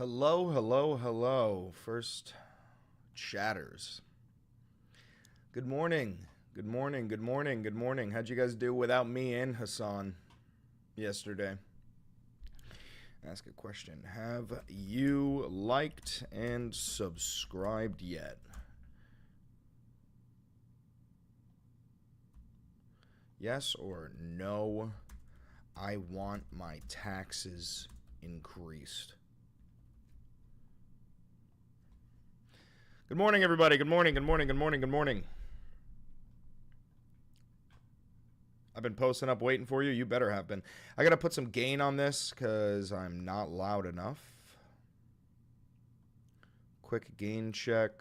Hello, hello, hello. First chatters. Good morning. Good morning. Good morning. Good morning. How'd you guys do without me and Hassan yesterday? Ask a question. Have you liked and subscribed yet? Yes or no? I want my taxes increased. Good morning, everybody. Good morning, good morning, good morning, good morning. I've been posting up waiting for you. You better have been. I got to put some gain on this because I'm not loud enough. Quick gain check.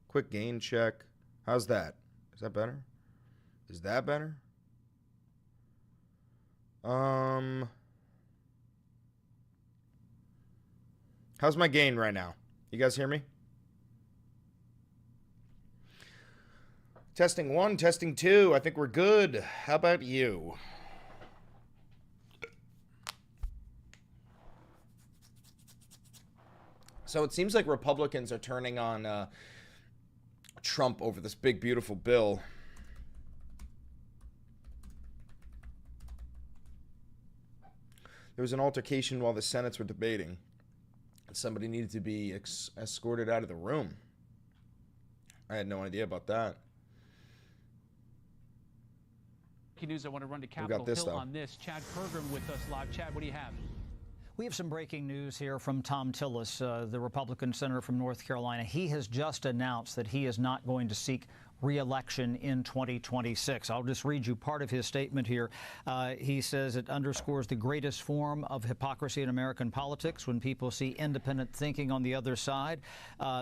Quick gain check. How's that? Is that better? Is that better? How's my gain right now? You guys hear me? Testing 1, testing 2. I think we're good. How about you? So it seems like Republicans are turning on Trump over this big, beautiful bill. There was an altercation while the Senates were debating. Somebody needed to be escorted out of the room. I had no idea about that. News. I want to run to Capitol Hill on this. Chad Pergram with us live. Chad, what do you have? We have some breaking news here from Tom Tillis, the Republican senator from North Carolina. He has just announced that he is not going to seek re-election in 2026. I'll just read you part of his statement here. He says it underscores the greatest form of hypocrisy in American politics. When people see independent thinking on the other side,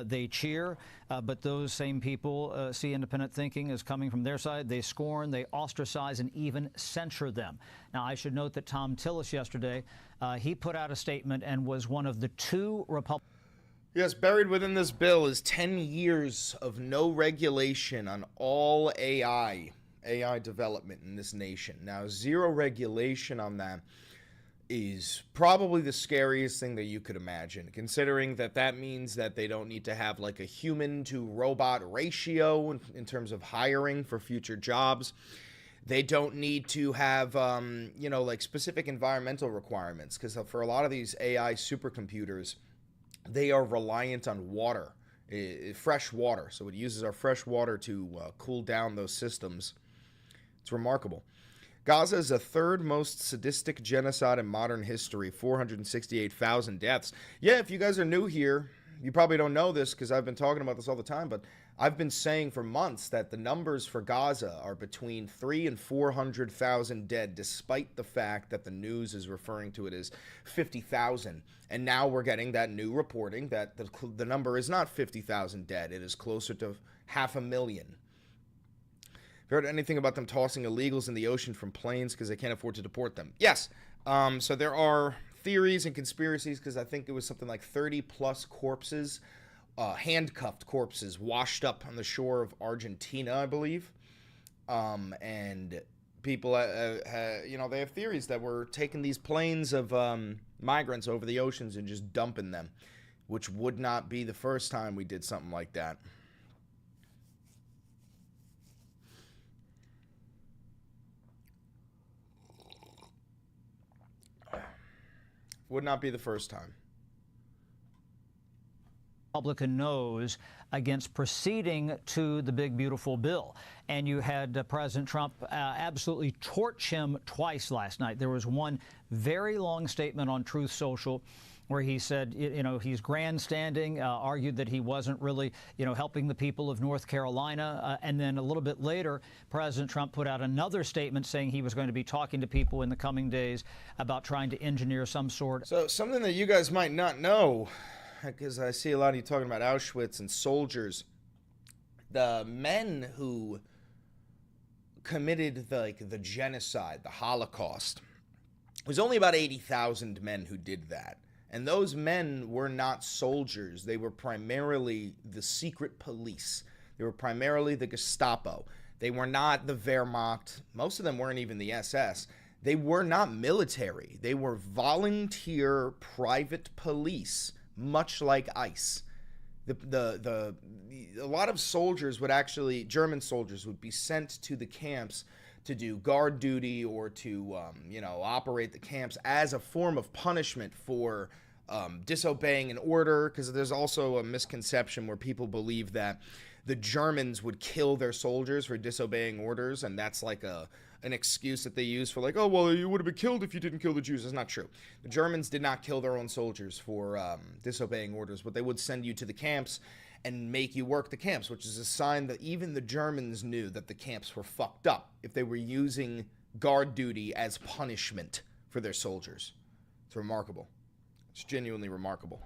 they cheer. But those same people see independent thinking as coming from their side. They scorn, they ostracize, and even censure them. Now, I should note that Tom Tillis yesterday, he put out a statement and was one of the two Republicans. Yes, buried within this bill is 10 years of no regulation on all AI development in this nation. Now, zero regulation on that is probably the scariest thing that you could imagine, considering that that means that they don't need to have like a human to robot ratio in terms of hiring for future jobs. They don't need to have, like specific environmental requirements, because for a lot of these AI supercomputers, they are reliant on water, fresh water. So it uses our fresh water to cool down those systems. It's remarkable. Gaza is the third most sadistic genocide in modern history, 468,000 deaths. Yeah, if you guys are new here, you probably don't know this because I've been talking about this all the time, but I've been saying for months that the numbers for Gaza are between 300,000 and 400,000 dead, despite the fact that the news is referring to it as 50,000. And now we're getting that new reporting that the number is not 50,000 dead. It is closer to 500,000. Have you heard anything about them tossing illegals in the ocean from planes because they can't afford to deport them? Yes. So there are theories and conspiracies because I think it was something like 30 plus corpses, handcuffed corpses washed up on the shore of Argentina, I believe. And people, they have theories that we're taking these planes of migrants over the oceans and just dumping them, which would not be the first time we did something like that. Would not be the first time. Republican nose against proceeding to the big, beautiful bill. And you had President Trump absolutely torch him twice last night. There was one very long statement on Truth Social where he said, he's grandstanding, argued that he wasn't really, helping the people of North Carolina. And then a little bit later, President Trump put out another statement saying he was going to be talking to people in the coming days about trying to engineer some sort. So something that you guys might not know, because I see a lot of you talking about Auschwitz and soldiers, the men who committed the genocide, the Holocaust, it was only about 80,000 men who did that. And those men were not soldiers. They were primarily the secret police. They were primarily the Gestapo. They were not the Wehrmacht. Most of them weren't even the SS. They were not military. They were volunteer private police, much like ICE. A lot of soldiers would actually, German soldiers would be sent to the camps to do guard duty or to, operate the camps as a form of punishment for disobeying an order, because there's also a misconception where people believe that the Germans would kill their soldiers for disobeying orders, and that's like an excuse that they use for like, oh, well, you would have been killed if you didn't kill the Jews. That's not true. The Germans did not kill their own soldiers for disobeying orders, but they would send you to the camps and make you work the camps, which is a sign that even the Germans knew that the camps were fucked up if they were using guard duty as punishment for their soldiers. It's remarkable. It's genuinely remarkable.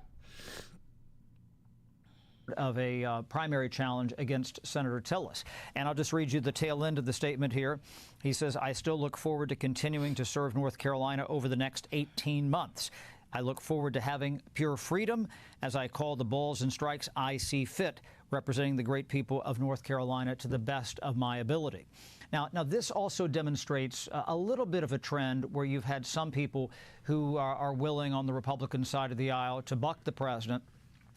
Of a primary challenge against Senator Tillis. And I'll just read you the tail end of the statement here. He says, I still look forward to continuing to serve North Carolina over the next 18 months. I look forward to having pure freedom as I call the balls and strikes I see fit, representing the great people of North Carolina to the best of my ability. Now this also demonstrates a little bit of a trend where you've had some people who are willing on the Republican side of the aisle to buck the president,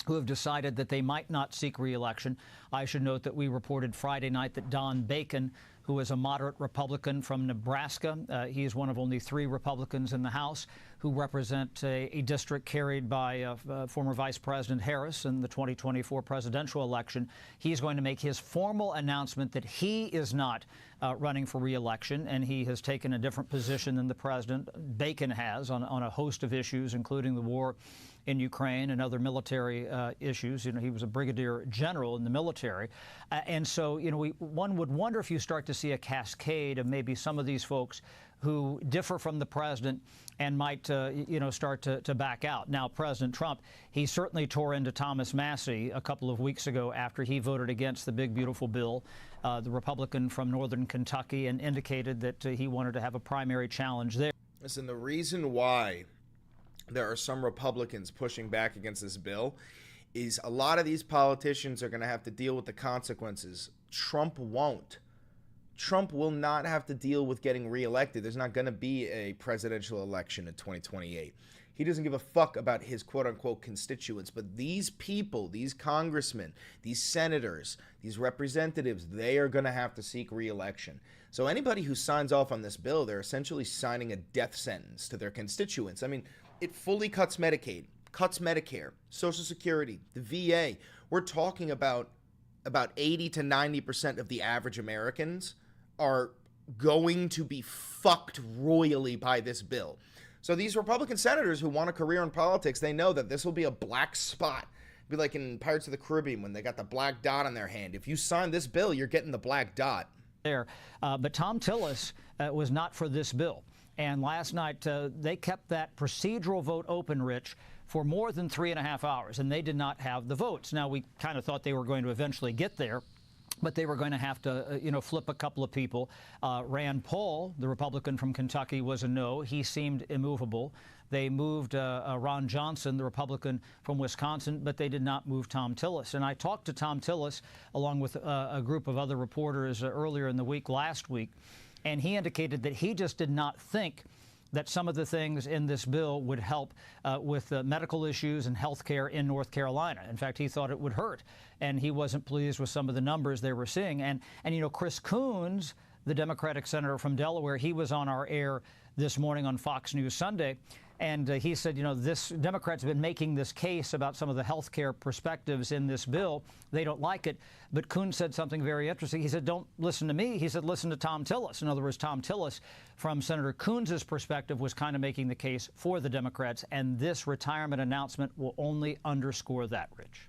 who have decided that they might not seek re-election. I should note that we reported Friday night that Don Bacon, who is a moderate Republican from Nebraska, he is one of only 3 Republicans in the House who represent a district carried by former Vice President Harris in the 2024 presidential election. He's going to make his formal announcement that he is not running for re-election, and he has taken a different position than the president. Bacon has on a host of issues, including the war in Ukraine and other military issues. He was a brigadier general in the military. And so, one would wonder if you start to see a cascade of maybe some of these folks who differ from the president and might, start to back out. Now, President Trump, he certainly tore into Thomas Massie a couple of weeks ago after he voted against the Big Beautiful Bill, the Republican from northern Kentucky, and indicated that he wanted to have a primary challenge there. Listen, the reason why there are some Republicans pushing back against this bill is a lot of these politicians are going to have to deal with the consequences. Trump won't. Trump will not have to deal with getting reelected. There's not going to be a presidential election in 2028. He doesn't give a fuck about his quote-unquote constituents. But these people, these congressmen, these senators, these representatives, they are going to have to seek reelection. So anybody who signs off on this bill, they're essentially signing a death sentence to their constituents. I mean, it fully cuts Medicaid, cuts Medicare, Social Security, the VA. We're talking about 80 to 90% of the average Americans are going to be fucked royally by this bill. So these Republican senators who want a career in politics, they know that this will be a black spot. It'll be like in Pirates of the Caribbean when they got the black dot on their hand. If you sign this bill, you're getting the black dot. But Tom Tillis was not for this bill. And last night, they kept that procedural vote open, Rich, for more than 3.5 hours, and they did not have the votes. Now, we kind of thought they were going to eventually get there, but they were going to have to, flip a couple of people. Rand Paul, the Republican from Kentucky, was a no. He seemed immovable. They moved Ron Johnson, the Republican from Wisconsin, but they did not move Tom Tillis. And I talked to Tom Tillis, along with a group of other reporters earlier in the week, last week, and he indicated that he just did not think that some of the things in this bill would help with medical issues and health care in North Carolina. In fact, he thought it would hurt, and he wasn't pleased with some of the numbers they were seeing. And Chris Coons, the Democratic senator from Delaware, he was on our air this morning on Fox News Sunday, and he said, this Democrats have been making this case about some of the health care perspectives in this bill. They don't like it. But Coons said something very interesting. He said, don't listen to me. He said, listen to Tom Tillis. In other words, Tom Tillis, from Senator Coons's perspective, was kind of making the case for the Democrats. And this retirement announcement will only underscore that, Rich.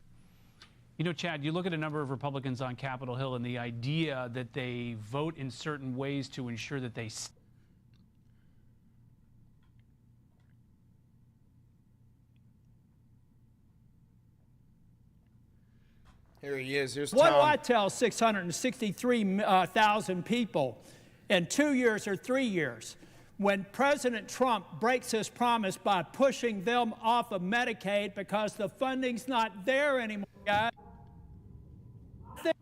Chad, you look at a number of Republicans on Capitol Hill and the idea that they vote in certain ways to ensure that they Here he is. Here's What Tom. do I tell 663,000 people in 2 years or 3 years when President Trump breaks his promise by pushing them off of Medicaid because the funding's not there anymore, guys? I think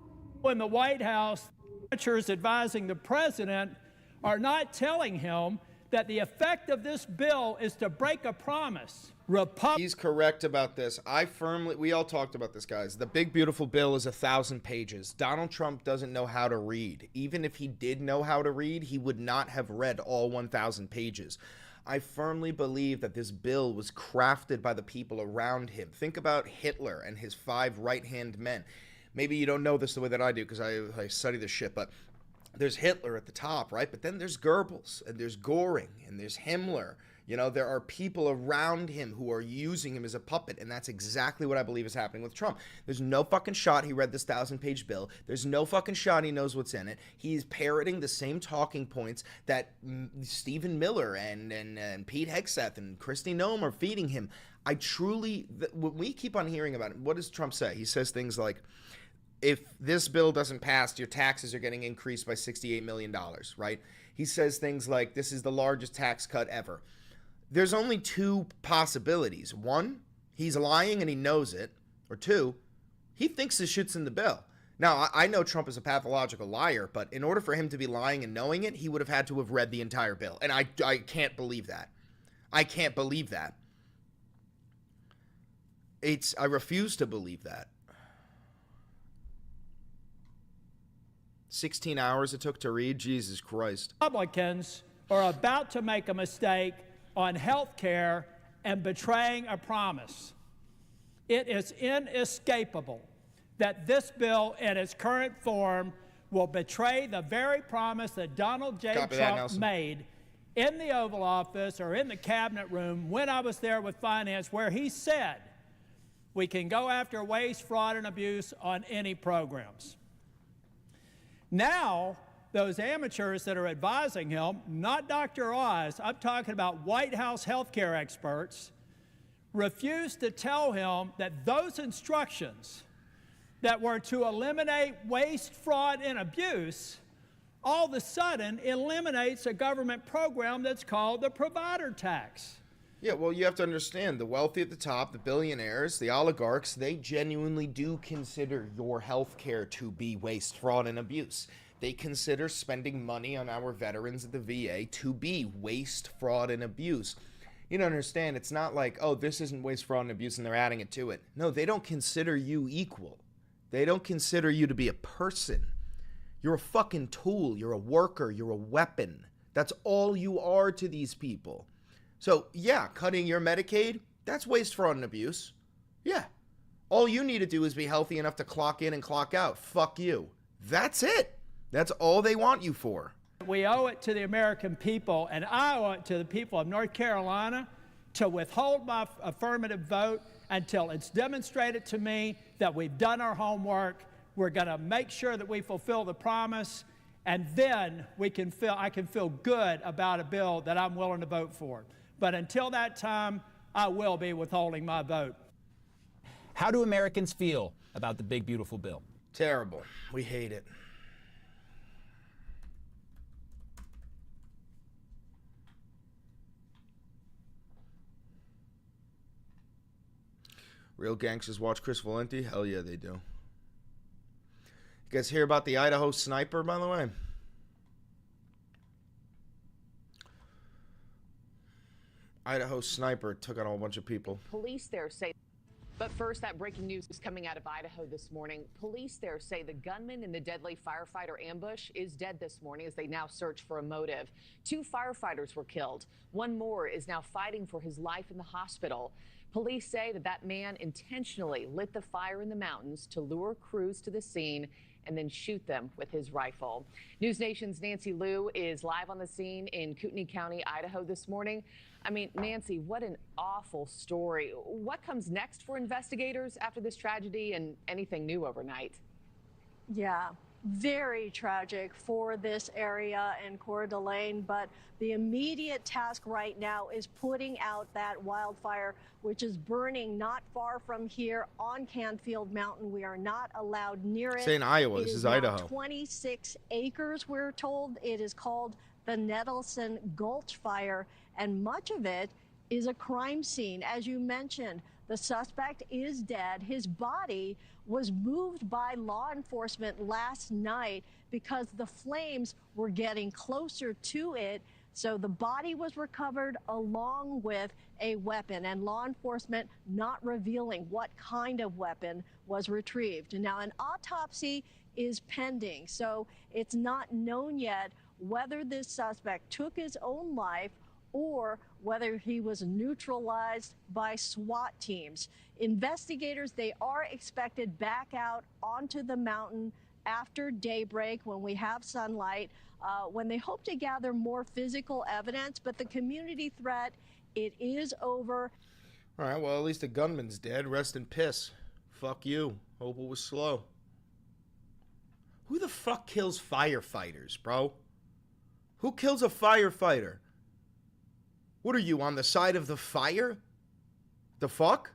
in the White House, senators advising the president are not telling him that the effect of this bill is to break a promise. He's correct about this. We all talked about this, guys. The Big Beautiful Bill is 1,000 pages. Donald Trump doesn't know how to read. Even if he did know how to read, he would not have read all 1,000 pages. I firmly believe that this bill was crafted by the people around him. Think about Hitler and his 5 right-hand men. Maybe you don't know this the way that I do because I study this shit, but there's Hitler at the top, right? But then there's Goebbels, and there's Göring, and there's Himmler. You know, there are people around him who are using him as a puppet, and that's exactly what I believe is happening with Trump. There's no fucking shot he read this 1,000-page bill. There's no fucking shot he knows what's in it. He's parroting the same talking points that Stephen Miller and Pete Hegseth and Kristi Noem are feeding him. When we keep on hearing about it, what does Trump say? He says things like, if this bill doesn't pass, your taxes are getting increased by $68 million, right? He says things like, this is the largest tax cut ever. There's only 2 possibilities. 1, he's lying and he knows it. Or 2, he thinks this shit's in the bill. Now, I know Trump is a pathological liar, but in order for him to be lying and knowing it, he would have had to have read the entire bill. And I can't believe that. I can't believe that. I refuse to believe that. 16 hours it took to read? Jesus Christ. Republicans are about to make a mistake on health care and betraying a promise. It is inescapable that this bill in its current form will betray the very promise that Donald J. Trump made in the Oval Office or in the cabinet room when I was there with finance, where he said we can go after waste, fraud, and abuse on any programs. Now, those amateurs that are advising him, not Dr. Oz, I'm talking about White House healthcare experts, refuse to tell him that those instructions that were to eliminate waste, fraud, and abuse all of a sudden eliminates a government program that's called the provider tax. Yeah, well, you have to understand, the wealthy at the top, the billionaires, the oligarchs, they genuinely do consider your health care to be waste, fraud, and abuse. They consider spending money on our veterans at the VA to be waste, fraud, and abuse. You don't understand, it's not like, oh, this isn't waste, fraud, and abuse, and they're adding it to it. No, they don't consider you equal. They don't consider you to be a person. You're a fucking tool. You're a worker. You're a weapon. That's all you are to these people. So, yeah, cutting your Medicaid, that's waste, fraud, and abuse. Yeah. All you need to do is be healthy enough to clock in and clock out. Fuck you. That's it. That's all they want you for. We owe it to the American people, and I owe it to the people of North Carolina to withhold my affirmative vote until it's demonstrated to me that we've done our homework. We're going to make sure that we fulfill the promise, and then I can feel good about a bill that I'm willing to vote for. But until that time, I will be withholding my vote. How do Americans feel about the Big Beautiful Bill? Terrible. We hate it. Real gangsters watch Chris Valenti? Hell yeah, they do. You guys hear about the Idaho sniper, by the way? Idaho sniper took out a whole bunch of people. Police there say, but first, that breaking news is coming out of Idaho this morning. Police there say the gunman in the deadly firefighter ambush is dead this morning as they now search for a motive. 2 firefighters were killed. 1 more is now fighting for his life in the hospital. Police say that man intentionally lit the fire in the mountains to lure crews to the scene and then shoot them with his rifle. News Nation's Nancy Liu is live on the scene in Kootenai County, Idaho this morning. I mean, Nancy, what an awful story. What comes next for investigators after this tragedy, and anything new overnight? Yeah, very tragic for this area and Coeur d'Alene, but the immediate task right now is putting out that wildfire, which is burning not far from here on Canfield Mountain. We are not allowed near it. Say in Iowa, this is Idaho. 26 acres, we're told. It is called the Nettleson Gulch Fire, and much of it is a crime scene. As you mentioned, the suspect is dead. His body was moved by law enforcement last night because the flames were getting closer to it. So the body was recovered along with a weapon, and law enforcement not revealing what kind of weapon was retrieved. Now, an autopsy is pending, so it's not known yet whether this suspect took his own life or whether he was neutralized by SWAT teams. Investigators, they are expected back out onto the mountain after daybreak when we have sunlight, when they hope to gather more physical evidence, but the community threat, it is over. All right, well, at least the gunman's dead. Rest in piss. Fuck you. Hope it was slow. Who the fuck kills firefighters, bro? Who kills a firefighter? What are you, on the side of the fire? The fuck?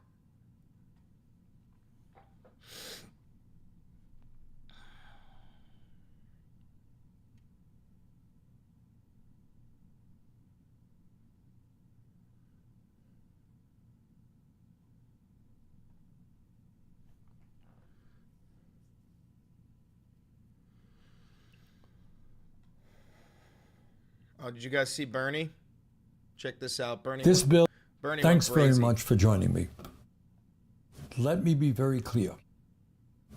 Oh, did you guys see Bernie? Check this out. Bernie. This bill. Bernie Thanks went very crazy. much for joining me. Let me be very clear.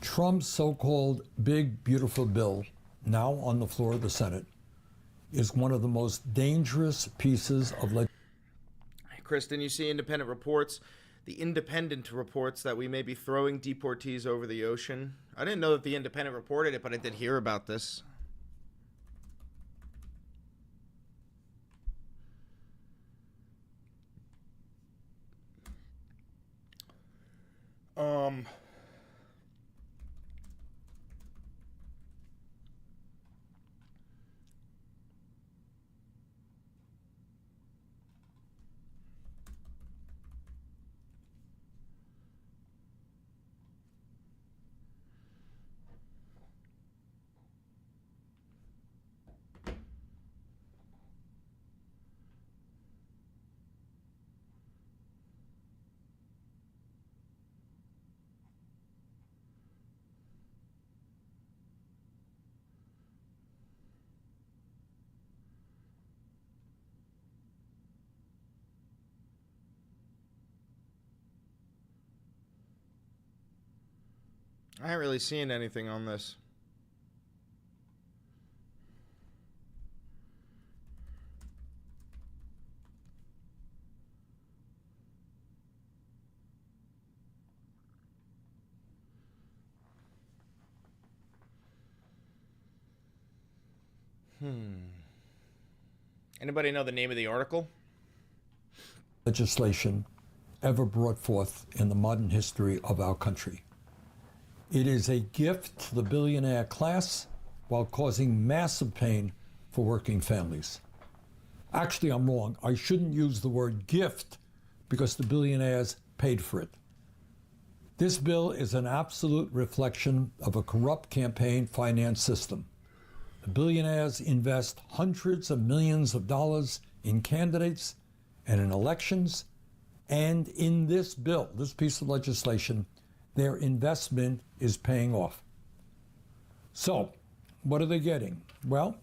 Trump's so-called Big Beautiful Bill, now on the floor of the Senate, is one of the most dangerous pieces of legislation. Kristen, you see independent reports. The Independent reports that we may be throwing deportees over the ocean. I didn't know that the Independent reported it, but I did hear about this. I ain't really seeing anything on this. Anybody know the name of the article? Legislation ever brought forth in the modern history of our country. It is a gift to the billionaire class while causing massive pain for working families. Actually, I'm wrong. I shouldn't use the word gift because the billionaires paid for it. This bill is an absolute reflection of a corrupt campaign finance system. The billionaires invest hundreds of millions of dollars in candidates and in elections, and in this bill, this piece of legislation, their investment is paying off. So, what are they getting? Well,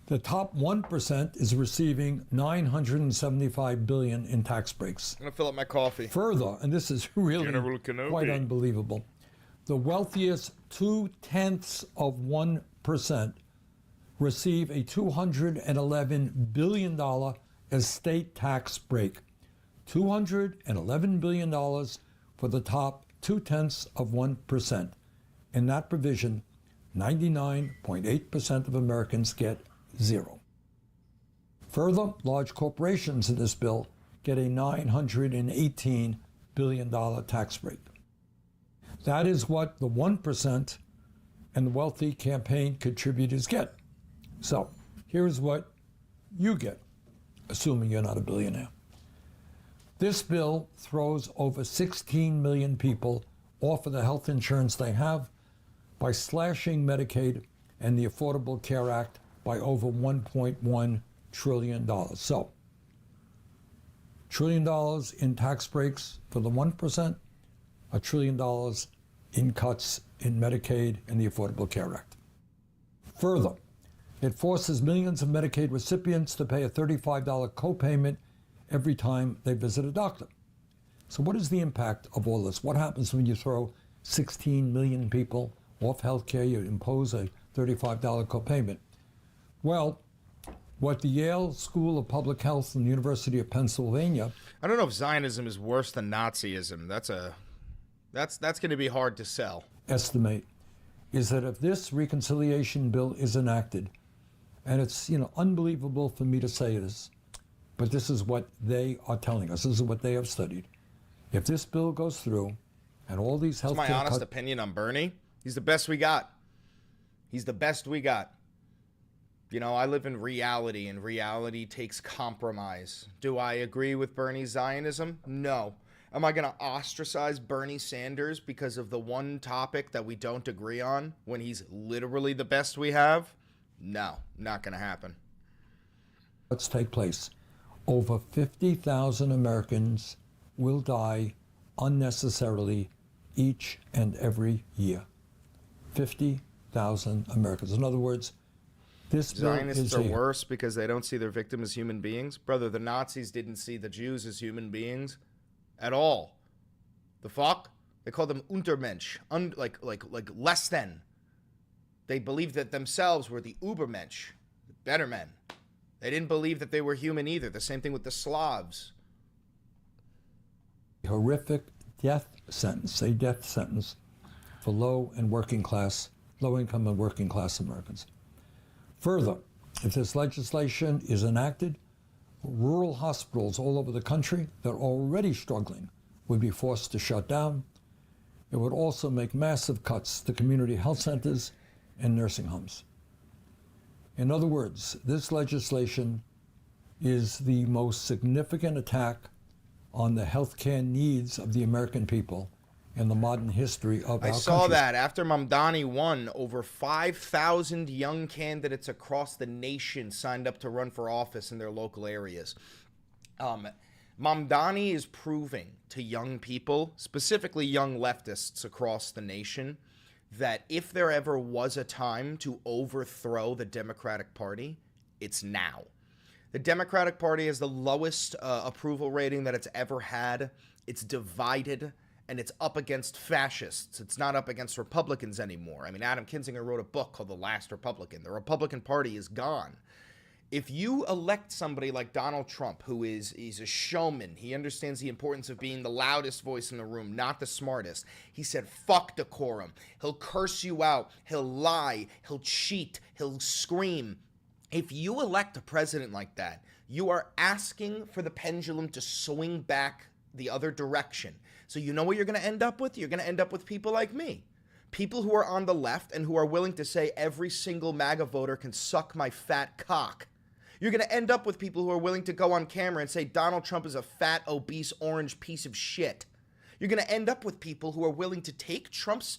the top 1% is receiving $975 billion in tax breaks. I'm gonna fill up my coffee. Further, and this is really General Kenobi. quite unbelievable, the wealthiest 0.2% receive a $211 billion estate tax break. $211 billion for the top 0.2%. In that provision, 99.8% of Americans get zero. Further, large corporations in this bill get a $918 billion tax break. That is what the 1% and the wealthy campaign contributors get. So, here's what you get, assuming you're not a billionaire. This bill throws over 16 million people off of the health insurance they have by slashing Medicaid and the Affordable Care Act by over $1.1 trillion. So, $1 trillion in tax breaks for the 1%, $1 trillion in cuts in Medicaid and the Affordable Care Act. Further, It forces millions of Medicaid recipients to pay a $35 copayment every time they visit a doctor. So what is the impact of all this? What happens when you throw 16 million people off health care, you impose a $35 copayment? Well, what the Yale School of Public Health and the University of Pennsylvania... I don't know if Zionism is worse than Nazism. That's going to be hard to sell. ...estimate is that if this reconciliation bill is enacted, and it's, unbelievable for me to say this, but this is what they are telling us. This is what they have studied. If this bill goes through, and all these health care... That's my honest opinion on Bernie. He's the best we got. He's the best we got. I live in reality, and reality takes compromise. Do I agree with Bernie's Zionism? No. Am I going to ostracize Bernie Sanders because of the one topic that we don't agree on when he's literally the best we have? No, not going to happen. Let's take place. Over 50,000 Americans will die unnecessarily each and every year. 50,000 Americans. In other words, this Zionists are worse because they don't see their victim as human beings. Brother, the Nazis didn't see the Jews as human beings at all. The fuck? They called them Untermensch, like less than. They believed that themselves were the Übermensch, the better men. They didn't believe that they were human either. The same thing with the Slavs. Horrific death sentence, a death sentence for low income and working class Americans. Further, if this legislation is enacted, rural hospitals all over the country that are already struggling would be forced to shut down. It would also make massive cuts to community health centers and nursing homes. In other words, this legislation is the most significant attack on the healthcare needs of the American people in the modern history of our country. I saw that after Mamdani won, over 5,000 young candidates across the nation signed up to run for office in their local areas. Mamdani is proving to young people, specifically young leftists across the nation, that if there ever was a time to overthrow the Democratic Party, it's now. The Democratic Party has the lowest approval rating that it's ever had. It's divided, and it's up against fascists. It's not up against Republicans anymore. I mean, Adam Kinzinger wrote a book called The Last Republican. The Republican Party is gone. If you elect somebody like Donald Trump, he's a showman, he understands the importance of being the loudest voice in the room, not the smartest. He said, fuck decorum. He'll curse you out. He'll lie. He'll cheat. He'll scream. If you elect a president like that, you are asking for the pendulum to swing back the other direction. So you know what you're going to end up with? You're going to end up with people like me. People who are on the left and who are willing to say every single MAGA voter can suck my fat cock. You're going to end up with people who are willing to go on camera and say Donald Trump is a fat, obese, orange piece of shit. You're going to end up with people who are willing to take Trump's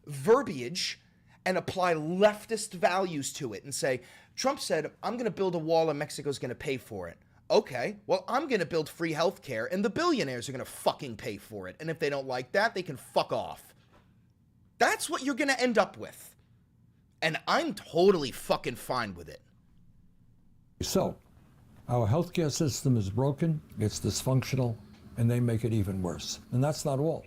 verbiage and apply leftist values to it and say, Trump said, I'm going to build a wall and Mexico's going to pay for it. Okay, well, I'm going to build free health care and the billionaires are going to fucking pay for it. And if they don't like that, they can fuck off. That's what you're going to end up with. And I'm totally fucking fine with it. So, our healthcare system is broken, it's dysfunctional, and they make it even worse. And that's not all.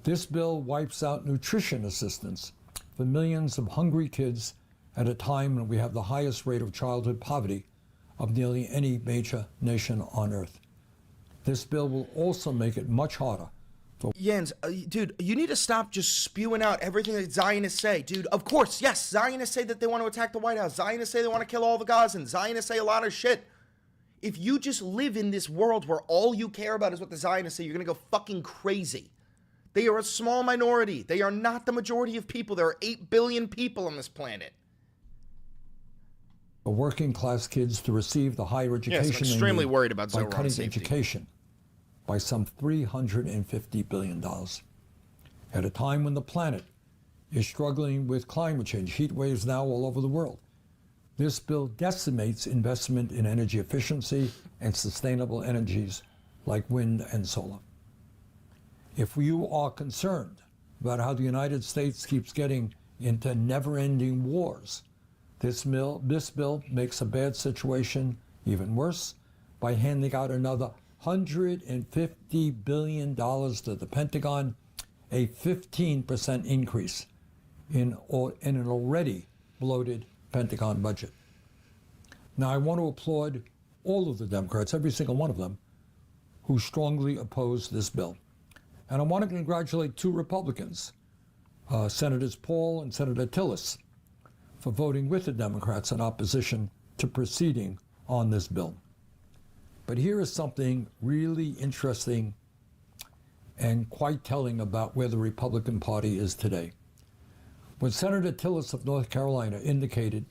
This bill wipes out nutrition assistance for millions of hungry kids at a time when we have the highest rate of childhood poverty of nearly any major nation on earth. This bill will also make it much harder for... Jens, dude, you need to stop just spewing out everything that Zionists say. Dude, of course, yes, Zionists say that they want to attack the White House. Zionists say they want to kill all the Gazans. Zionists say a lot of shit. If you just live in this world where all you care about is what the Zionists say, you're going to go fucking crazy. They are a small minority. They are not the majority of people. There are 8 billion people on this planet. For working class kids to receive the higher education I'm extremely worried about by zero cutting safety. Education by some $350 billion. At a time when the planet is struggling with climate change, heat waves now all over the world. This bill decimates investment in energy efficiency and sustainable energies like wind and solar. If you are concerned about how the United States keeps getting into never-ending wars, This bill makes a bad situation even worse by handing out another $150 billion to the Pentagon, a 15% increase in an already bloated Pentagon budget. Now, I want to applaud all of the Democrats, every single one of them, who strongly oppose this bill. And I want to congratulate two Republicans, Senators Paul and Senator Tillis, for voting with the Democrats in opposition to proceeding on this bill. But here is something really interesting and quite telling about where the Republican Party is today. When Senator Tillis of North Carolina indicated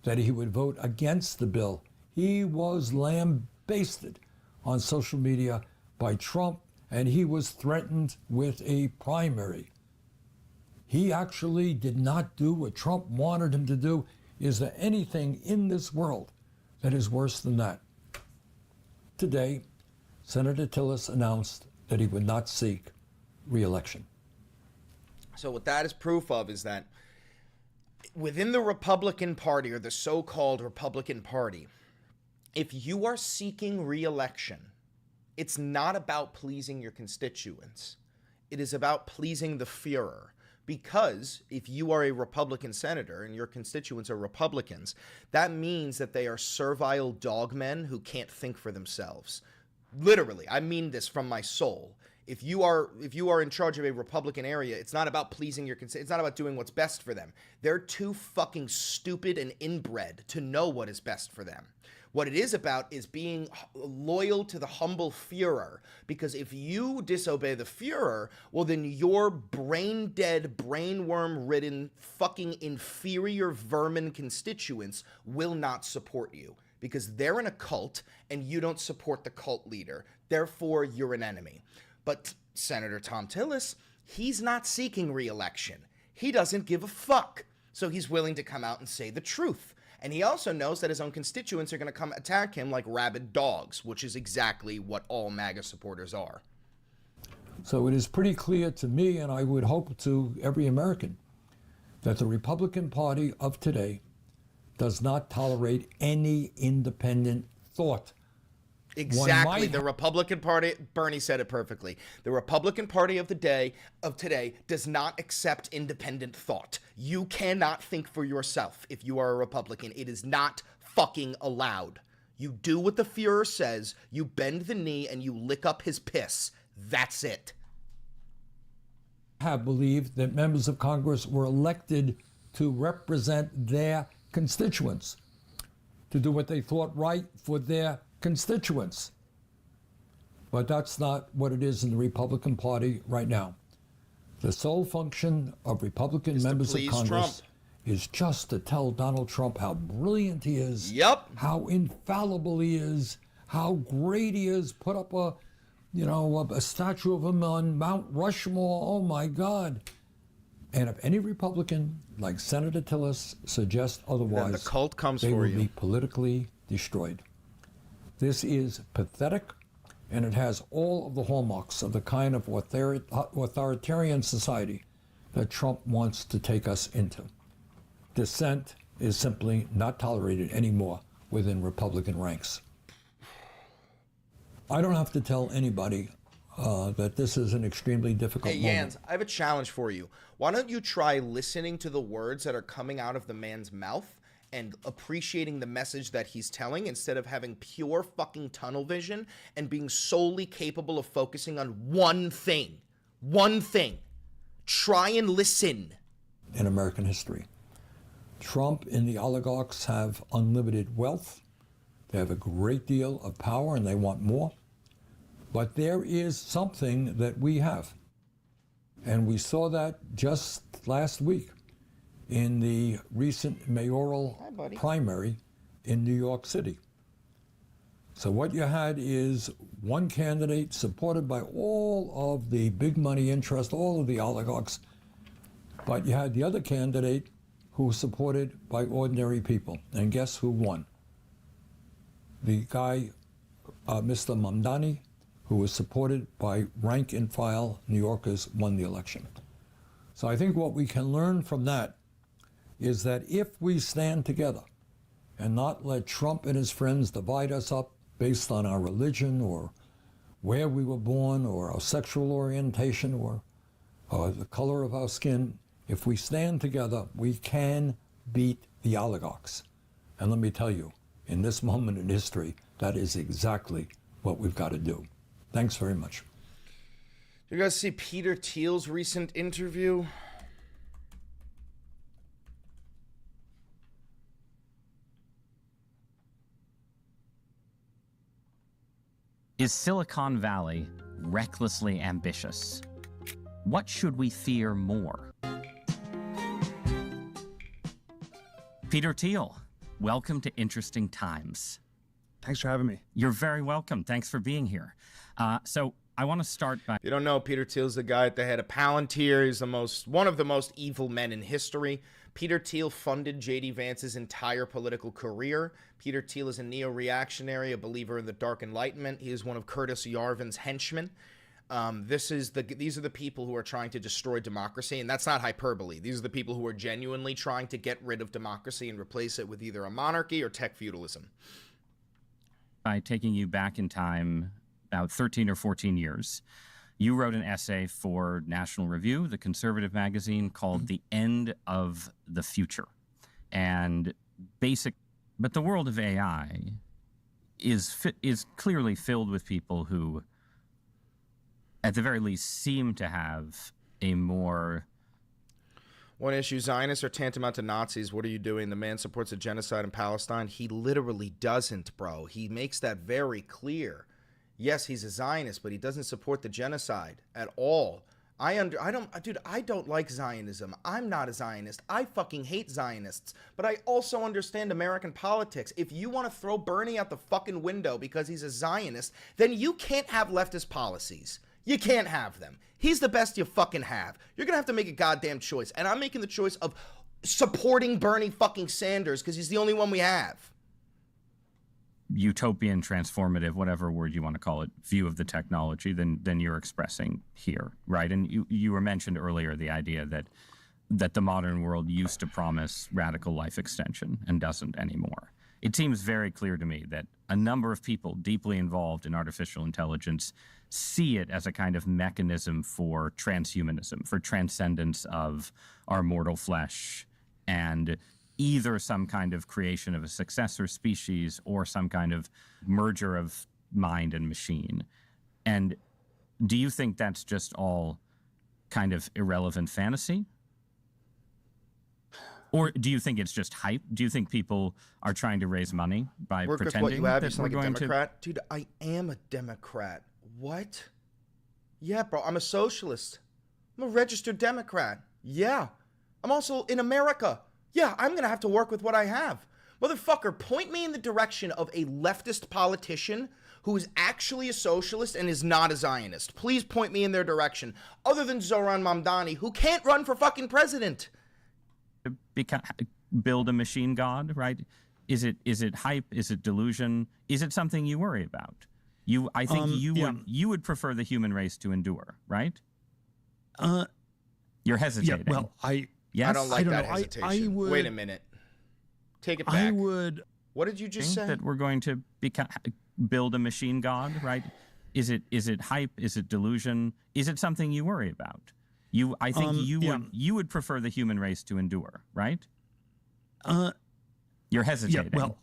that he would vote against the bill, he was lambasted on social media by Trump, and he was threatened with a primary. He actually did not do what Trump wanted him to do. Is there anything in this world that is worse than that? Today, Senator Tillis announced that he would not seek re-election. So what that is proof of is that within the Republican Party, or the so-called Republican Party, if you are seeking re-election, it's not about pleasing your constituents. It is about pleasing the Führer. Because if you are a Republican senator and your constituents are Republicans, that means that they are servile dogmen who can't think for themselves. Literally, I mean this from my soul. If you are in charge of a Republican area, it's not about pleasing your constituents. It's not about doing what's best for them. They're too fucking stupid and inbred to know what is best for them. What it is about is being loyal to the humble Führer, because if you disobey the Führer, well, then your brain-dead, brainworm-ridden, fucking inferior vermin constituents will not support you, because they're in a cult and you don't support the cult leader. Therefore, you're an enemy. But Senator Thom Tillis, he's not seeking re-election. He doesn't give a fuck. So he's willing to come out and say the truth. And he also knows that his own constituents are going to come attack him like rabid dogs, which is exactly what all MAGA supporters are. So it is pretty clear to me, and I would hope to every American, that the Republican Party of today does not tolerate any independent thought. Exactly. The Republican Party, Bernie said it perfectly. The Republican Party of today does not accept independent thought. You cannot think for yourself if you are a Republican. It is not fucking allowed. You do what the Führer says, you bend the knee, and you lick up his piss. That's it. Have believed that members of Congress were elected to represent their constituents, to do what they thought right for their constituents. But that's not what it is in the Republican Party right now. The sole function of Republican members of Congress Trump. is just to tell Donald Trump how brilliant he is, Yep. how infallible he is, how great he is, put up a statue of him on Mount Rushmore, oh my God. And if any Republican, like Senator Tillis, suggests otherwise, then the cult comes they for will you. be politically destroyed. This is pathetic, and it has all of the hallmarks of the kind of authoritarian society that Trump wants to take us into. Dissent is simply not tolerated anymore within Republican ranks. I don't have to tell anybody that this is an extremely difficult moment. Hey, Jans, I have a challenge for you. Why don't you try listening to the words that are coming out of the man's mouth and appreciating the message that he's telling, instead of having pure fucking tunnel vision and being solely capable of focusing on one thing. One thing. Try and listen. In American history, Trump and the oligarchs have unlimited wealth. They have a great deal of power and they want more. But there is something that we have. And we saw that just last week in the recent mayoral primary in New York City. So what you had is one candidate supported by all of the big money interest, all of the oligarchs, but you had the other candidate who was supported by ordinary people. And guess who won? The guy, Mr. Mamdani, who was supported by rank and file New Yorkers, won the election. So I think what we can learn from that is that if we stand together and not let Trump and his friends divide us up based on our religion or where we were born or our sexual orientation or the color of our skin, if we stand together, we can beat the oligarchs. And let me tell you, in this moment in history, that is exactly what we've got to do. Thanks very much. You guys see Peter Thiel's recent interview? Is Silicon Valley recklessly ambitious? What should we fear more? Peter Thiel, welcome to Interesting Times. Thanks for having me. You're very welcome. Thanks for being here. So I want to start by... If you don't know, Peter Thiel's the guy at the head of Palantir. He's one of the most evil men in history. Peter Thiel funded J.D. Vance's entire political career. Peter Thiel is a neo-reactionary, a believer in the Dark Enlightenment. He is one of Curtis Yarvin's henchmen. These are the people who are trying to destroy democracy, and that's not hyperbole. These are the people who are genuinely trying to get rid of democracy and replace it with either a monarchy or tech feudalism. By taking you back in time about 13 or 14 years, you wrote an essay for National Review, the conservative magazine, called The End of the Future. But the world of AI is clearly filled with people who, at the very least, seem to have a more... One issue, Zionists are tantamount to Nazis. What are you doing? The man supports a genocide in Palestine. He literally doesn't, bro. He makes that very clear. Yes, he's a Zionist, but he doesn't support the genocide at all. I don't like Zionism. I'm not a Zionist. I fucking hate Zionists. But I also understand American politics. If you want to throw Bernie out the fucking window because he's a Zionist, then you can't have leftist policies. You can't have them. He's the best you fucking have. You're gonna have to make a goddamn choice. And I'm making the choice of supporting Bernie fucking Sanders because he's the only one we have. Utopian, transformative, whatever word you want to call it, view of the technology than you're expressing here, right? And you were mentioned earlier the idea that the modern world used to promise radical life extension and doesn't anymore. It seems very clear to me that a number of people deeply involved in artificial intelligence see it as a kind of mechanism for transhumanism, for transcendence of our mortal flesh, and either some kind of creation of a successor species or some kind of merger of mind and machine. And do you think that's just all kind of irrelevant fantasy? Or do you think it's just hype? Do you think people are trying to raise money by Work pretending with what you have. that You sound we're like a going Democrat? Dude, I am a Democrat. What? Yeah, bro, I'm a socialist. I'm a registered Democrat. Yeah. I'm also in America. Yeah, I'm going to have to work with what I have. Motherfucker, point me in the direction of a leftist politician who is actually a socialist and is not a Zionist. Please point me in their direction. Other than Zoran Mamdani, who can't run for fucking president. Build a machine god, right? Is it hype? Is it delusion? Is it something you worry about? I think you would prefer the human race to endure, right? You're hesitating. Yeah, well, Yes? I don't like that know. hesitation. I would, Wait a minute. Take it back. What did you just say? That we're going to build a machine god, right? Is it hype? Is it delusion? Is it something you worry about? I think you would prefer the human race to endure, right? You're hesitating. Yeah, well,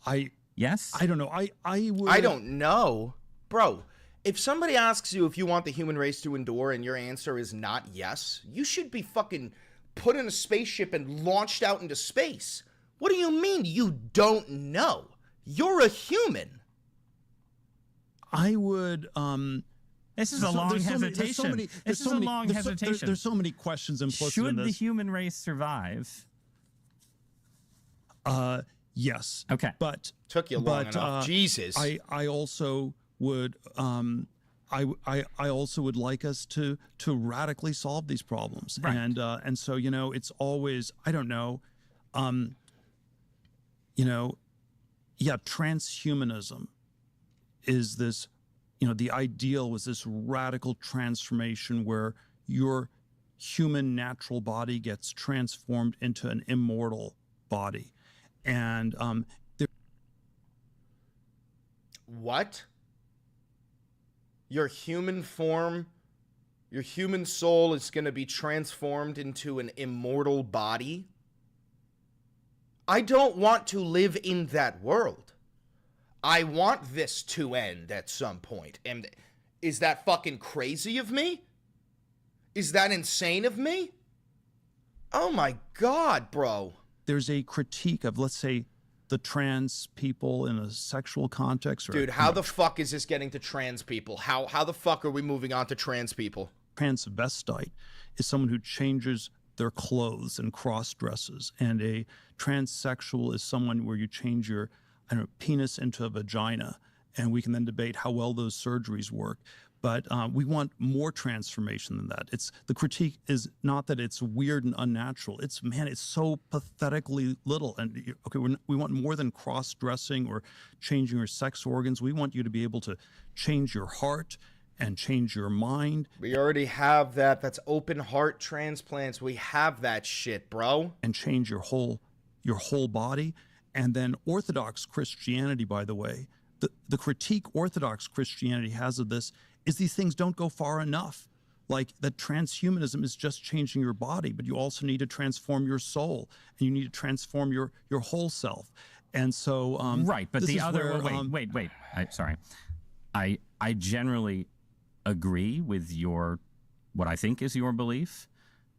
yes? I don't know. I would. I don't know. Bro, if somebody asks you if you want the human race to endure and your answer is not yes, you should be fucking put in a spaceship and launched out into space. What do you mean you don't know? You're a human. I would. This is a long hesitation. This is a long hesitation. There's so many questions implicit in this. Should the human race survive? Yes. Okay. But took you long enough. Jesus. I also would. I also would like us to radically solve these problems, right. And so it's always, I don't know, transhumanism is this, the ideal was this radical transformation where your human natural body gets transformed into an immortal body. And what? Your human form, your human soul is going to be transformed into an immortal body? I don't want to live in that world. I want this to end at some point. And is that fucking crazy of me? Is that insane of me? Oh my God, bro. there's a critique of, let's say, the trans people in a sexual context. Or Dude, how the fuck is this getting to trans people? How the fuck are we moving on to trans people? Transvestite is someone who changes their clothes and cross dresses, and a transsexual is someone where you change your penis into a vagina, and we can then debate how well those surgeries work. But we want more transformation than that. The critique is not that it's weird and unnatural. It's so pathetically little. And okay, we want more than cross-dressing or changing your sex organs. We want you to be able to change your heart and change your mind. We already have that. That's open heart transplants. We have that shit, bro. And change your whole body. And then Orthodox Christianity, by the way, the critique Orthodox Christianity has of this is these things don't go far enough. Like that transhumanism is just changing your body, but you also need to transform your soul, and you need to transform your whole self. And so right, but the other wait. Sorry. I generally agree with what I think is your belief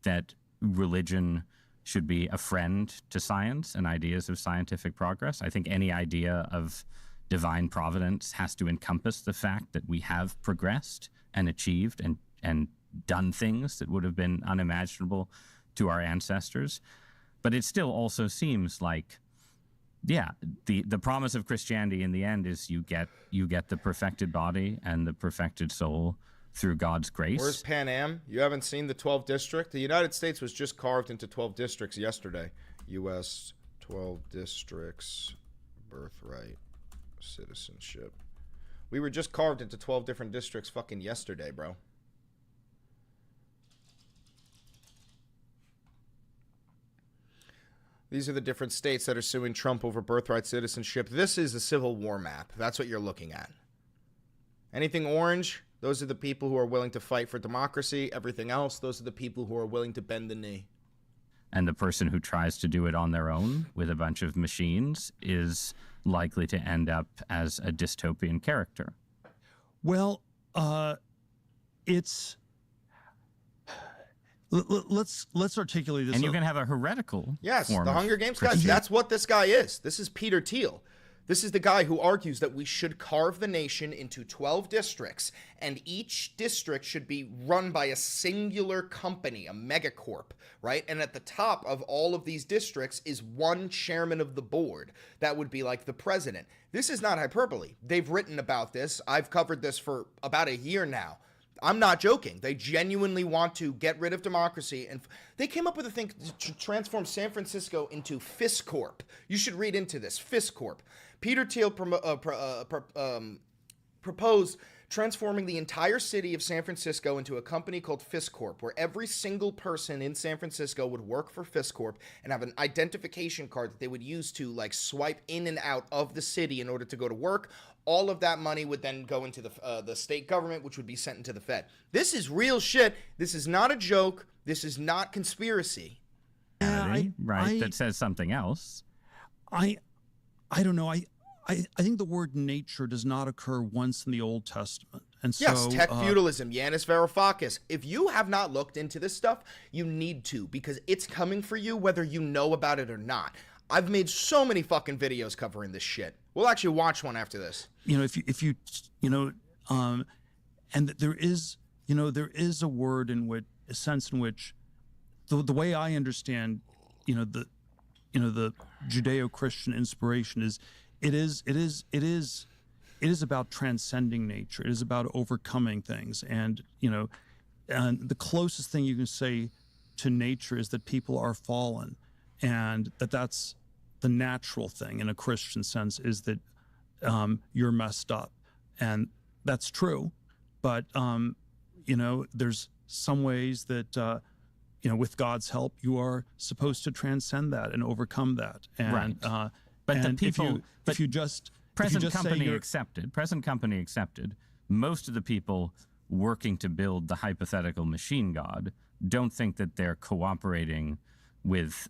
that religion should be a friend to science and ideas of scientific progress. I think any idea of divine providence has to encompass the fact that we have progressed and achieved and done things that would have been unimaginable to our ancestors. But it still also seems like, yeah, the promise of Christianity in the end is you get the perfected body and the perfected soul through God's grace. Where's Pan Am? You haven't seen the 12th district? The United States was just carved into 12 districts yesterday. U.S. 12 districts, birthright, citizenship. We were just carved into 12 different districts fucking yesterday, bro. These are the different states that are suing Trump over birthright citizenship. This is a Civil War map. That's what you're looking at. Anything orange, those are the people who are willing to fight for democracy. Everything else, those are the people who are willing to bend the knee. And the person who tries to do it on their own with a bunch of machines is likely to end up as a dystopian character. Well, let's articulate this. And you can have a heretical form the of Hunger Games guys. That's what this guy is. This is Peter Thiel. This is the guy who argues that we should carve the nation into 12 districts, and each district should be run by a singular company, a megacorp, right? And at the top of all of these districts is one chairman of the board. That would be like the president. This is not hyperbole. They've written about this. I've covered this for about a year now. I'm not joking. They genuinely want to get rid of democracy, and they came up with a thing to transform San Francisco into Fiscorp. You should read into this. Fiscorp. Peter Thiel proposed transforming the entire city of San Francisco into a company called Fiscorp, where every single person in San Francisco would work for Fiscorp and have an identification card that they would use to like swipe in and out of the city in order to go to work. All of that money would then go into the state government, which would be sent into the Fed. This is real shit. This is not a joke. This is not conspiracy. That says something else. I don't know. I think the word nature does not occur once in the Old Testament. And so, yes, tech feudalism, Yanis Varoufakis. If you have not looked into this stuff, you need to, because it's coming for you whether you know about it or not. I've made so many fucking videos covering this shit. We'll actually watch one after this. And there is a word in which, a sense in which, the way I understand, the Judeo-Christian inspiration is, it is about transcending nature. It is about overcoming things, and the closest thing you can say to nature is that people are fallen, and that's the natural thing in a Christian sense, is that you're messed up, and that's true. But there's some ways that with God's help, you are supposed to transcend that and overcome that. And, right. But and the people, if you just present company accepted, most of the people working to build the hypothetical machine god don't think that they're cooperating with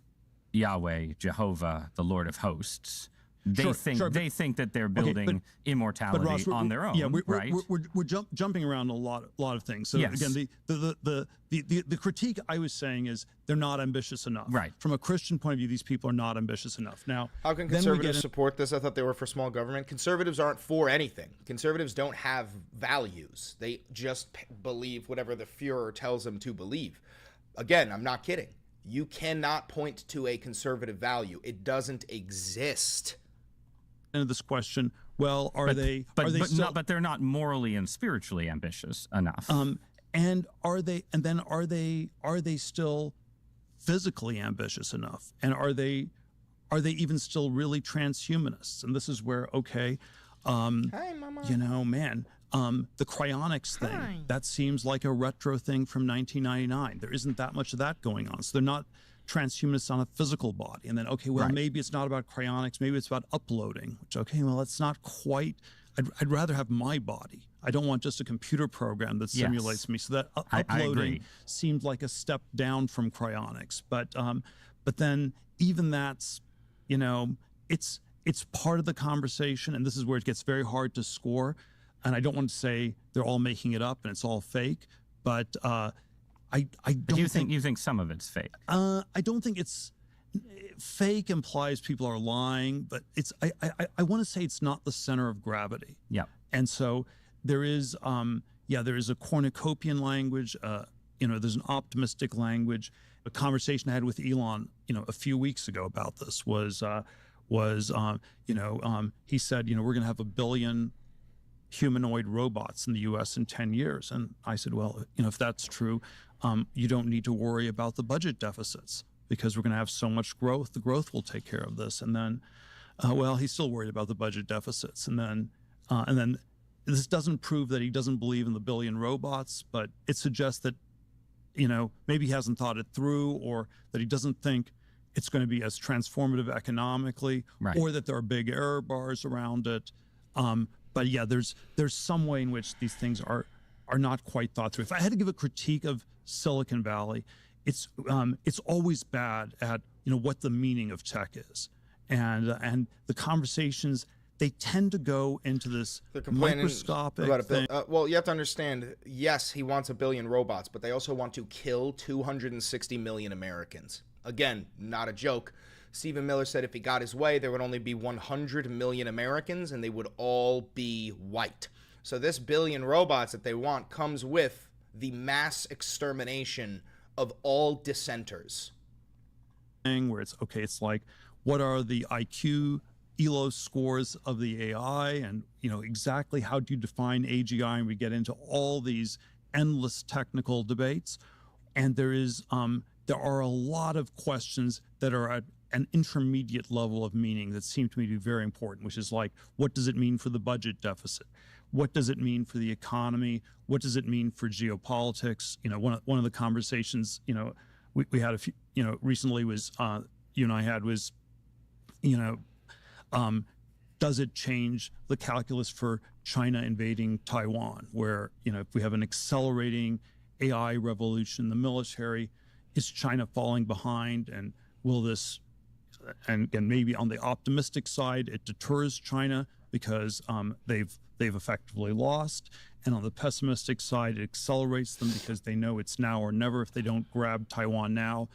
Yahweh, Jehovah, the Lord of hosts. They think that they're building immortality Ross, on their own. Yeah, right? we're jumping around a lot of things. So yes. Again, the critique I was saying is they're not ambitious enough. Right. From a Christian point of view, these people are not ambitious enough. Now, how can conservatives support this? I thought they were for small government. Conservatives aren't for anything. Conservatives don't have values. They just believe whatever the Fuhrer tells them to believe. Again, I'm not kidding. You cannot point to a conservative value. It doesn't exist. Into this question, well, but they're not morally and spiritually ambitious enough. And are they still physically ambitious enough? And are they even still really transhumanists? And this is where, Hi, Mama. The cryonics thing, that seems like a retro thing from 1999. There isn't that much of that going on. So they're not transhumanists on a physical body. And then, maybe it's not about cryonics, maybe it's about uploading, which, it's not quite, I'd rather have my body. I don't want just a computer program that simulates me. So that uploading seemed like a step down from cryonics. But then even that's, it's part of the conversation, and this is where it gets very hard to score. And I don't want to say they're all making it up and it's all fake, but I don't think you think some of it's fake. I don't think it's fake. Implies people are lying, but it's I want to say it's not the center of gravity. Yeah. And so there is there is a cornucopian language. There's an optimistic language. A conversation I had with Elon, a few weeks ago about this was he said, we're going to have 1 billion humanoid robots in the U.S. in 10 years. And I said, well, if that's true, you don't need to worry about the budget deficits because we're going to have so much growth. The growth will take care of this. And then, he's still worried about the budget deficits. And then this doesn't prove that he doesn't believe in the 1 billion robots, but it suggests that, maybe he hasn't thought it through, or that he doesn't think it's going to be as transformative economically, right, or that there are big error bars around it. But yeah, there's some way in which these things are not quite thought through. If I had to give a critique of Silicon Valley, it's always bad at what the meaning of tech is, and the conversations, they tend to go into this microscopic thing. Well, you have to understand, yes, he wants 1 billion robots, but they also want to kill 260 million Americans. Again, not a joke. Stephen Miller said if he got his way, there would only be 100 million Americans, and they would all be white. So this 1 billion robots that they want comes with the mass extermination of all dissenters. Where it's like, what are the IQ ELO scores of the AI, and exactly how do you define AGI, and we get into all these endless technical debates. And there are a lot of questions that are at an intermediate level of meaning that seem to me to be very important, which is like, what does it mean for the budget deficit? What does it mean for the economy? What does it mean for geopolitics? One of the conversations we had a few recently was you and I had was does it change the calculus for China invading Taiwan, where if we have an accelerating AI revolution in the military, is China falling behind, and will this, and maybe on the optimistic side, it deters China because they've effectively lost, and on the pessimistic side, it accelerates them because they know it's now or never. If they don't grab Taiwan now,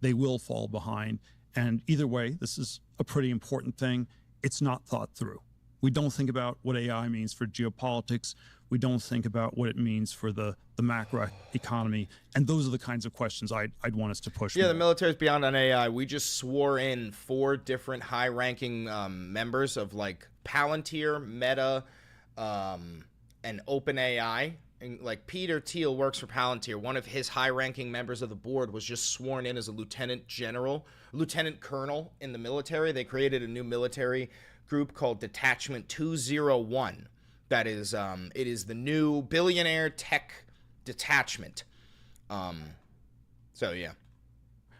they will fall behind. And either way, this is a pretty important thing. It's not thought through. We don't think about what AI means for geopolitics. We don't think about what it means for the macro economy. And those are the kinds of questions I'd want us to push. Yeah, more. The military's beyond on AI. We just swore in 4 different high-ranking members of like Palantir, Meta, and OpenAI. And like Peter Thiel works for Palantir. One of his high-ranking members of the board was just sworn in as a lieutenant colonel in the military. They created a new military group called Detachment 201. That is, it is the new billionaire tech detachment. So, yeah.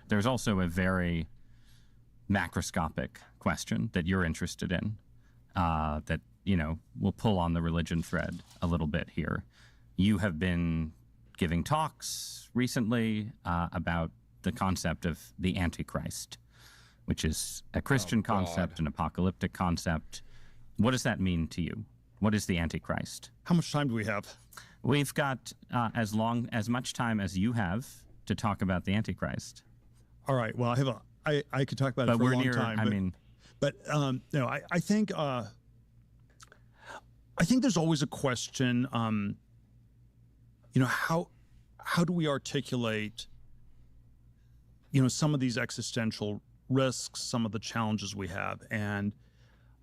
There's also a very macroscopic question that you're interested in that, will pull on the religion thread a little bit here. You have been giving talks recently about the concept of the Antichrist, which is a Christian concept, an apocalyptic concept. What does that mean to you? What is the Antichrist? How much time do we have? We've got as much time as you have to talk about the Antichrist. All right. Well, I could talk about it for a long time. I think there's always a question. How do we articulate, some of these existential risks, some of the challenges we have, and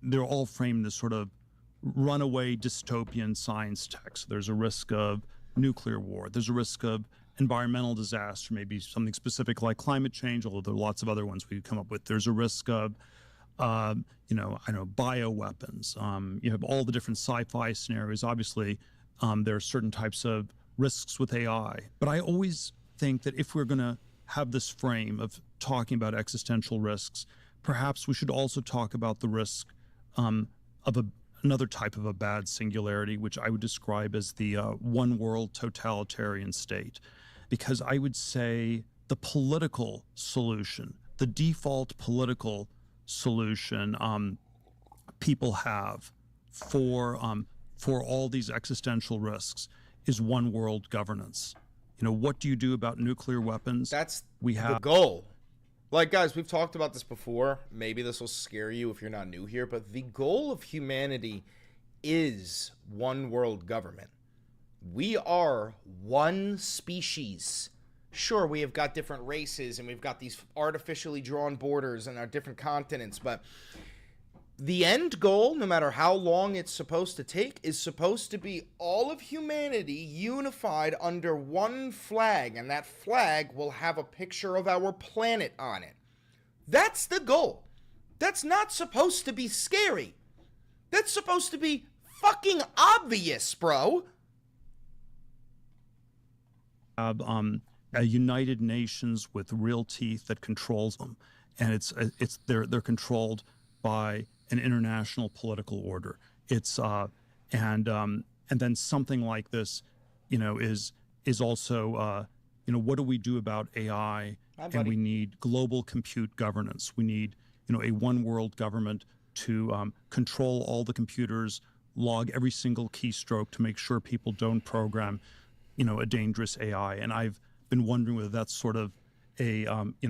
they're all framed in this sort of runaway dystopian science text. There's a risk of nuclear war. There's a risk of environmental disaster, maybe something specific like climate change, although there are lots of other ones we could come up with. There's a risk of, bioweapons. You have all the different sci-fi scenarios. Obviously, there are certain types of risks with AI. But I always think that if we're going to have this frame of talking about existential risks, perhaps we should also talk about the risk of another type of a bad singularity, which I would describe as the one world totalitarian state. Because I would say the political solution, the default political solution people have for all these existential risks is one world governance. What do you do about nuclear weapons? That's the goal. Like, guys, we've talked about this before. Maybe this will scare you if you're not new here, but the goal of humanity is one world government. We are one species. Sure, we have got different races and we've got these artificially drawn borders and our different continents, but the end goal, no matter how long it's supposed to take, is supposed to be all of humanity unified under one flag, and that flag will have a picture of our planet on it. That's the goal. That's not supposed to be scary. That's supposed to be fucking obvious, bro. A United Nations with real teeth that controls them, and they're controlled by an international political order. And then something like this, is also what do we do about AI? And we need global compute governance. We need a one world government to control all the computers, log every single keystroke to make sure people don't program a dangerous AI. And I've been wondering whether that's sort of a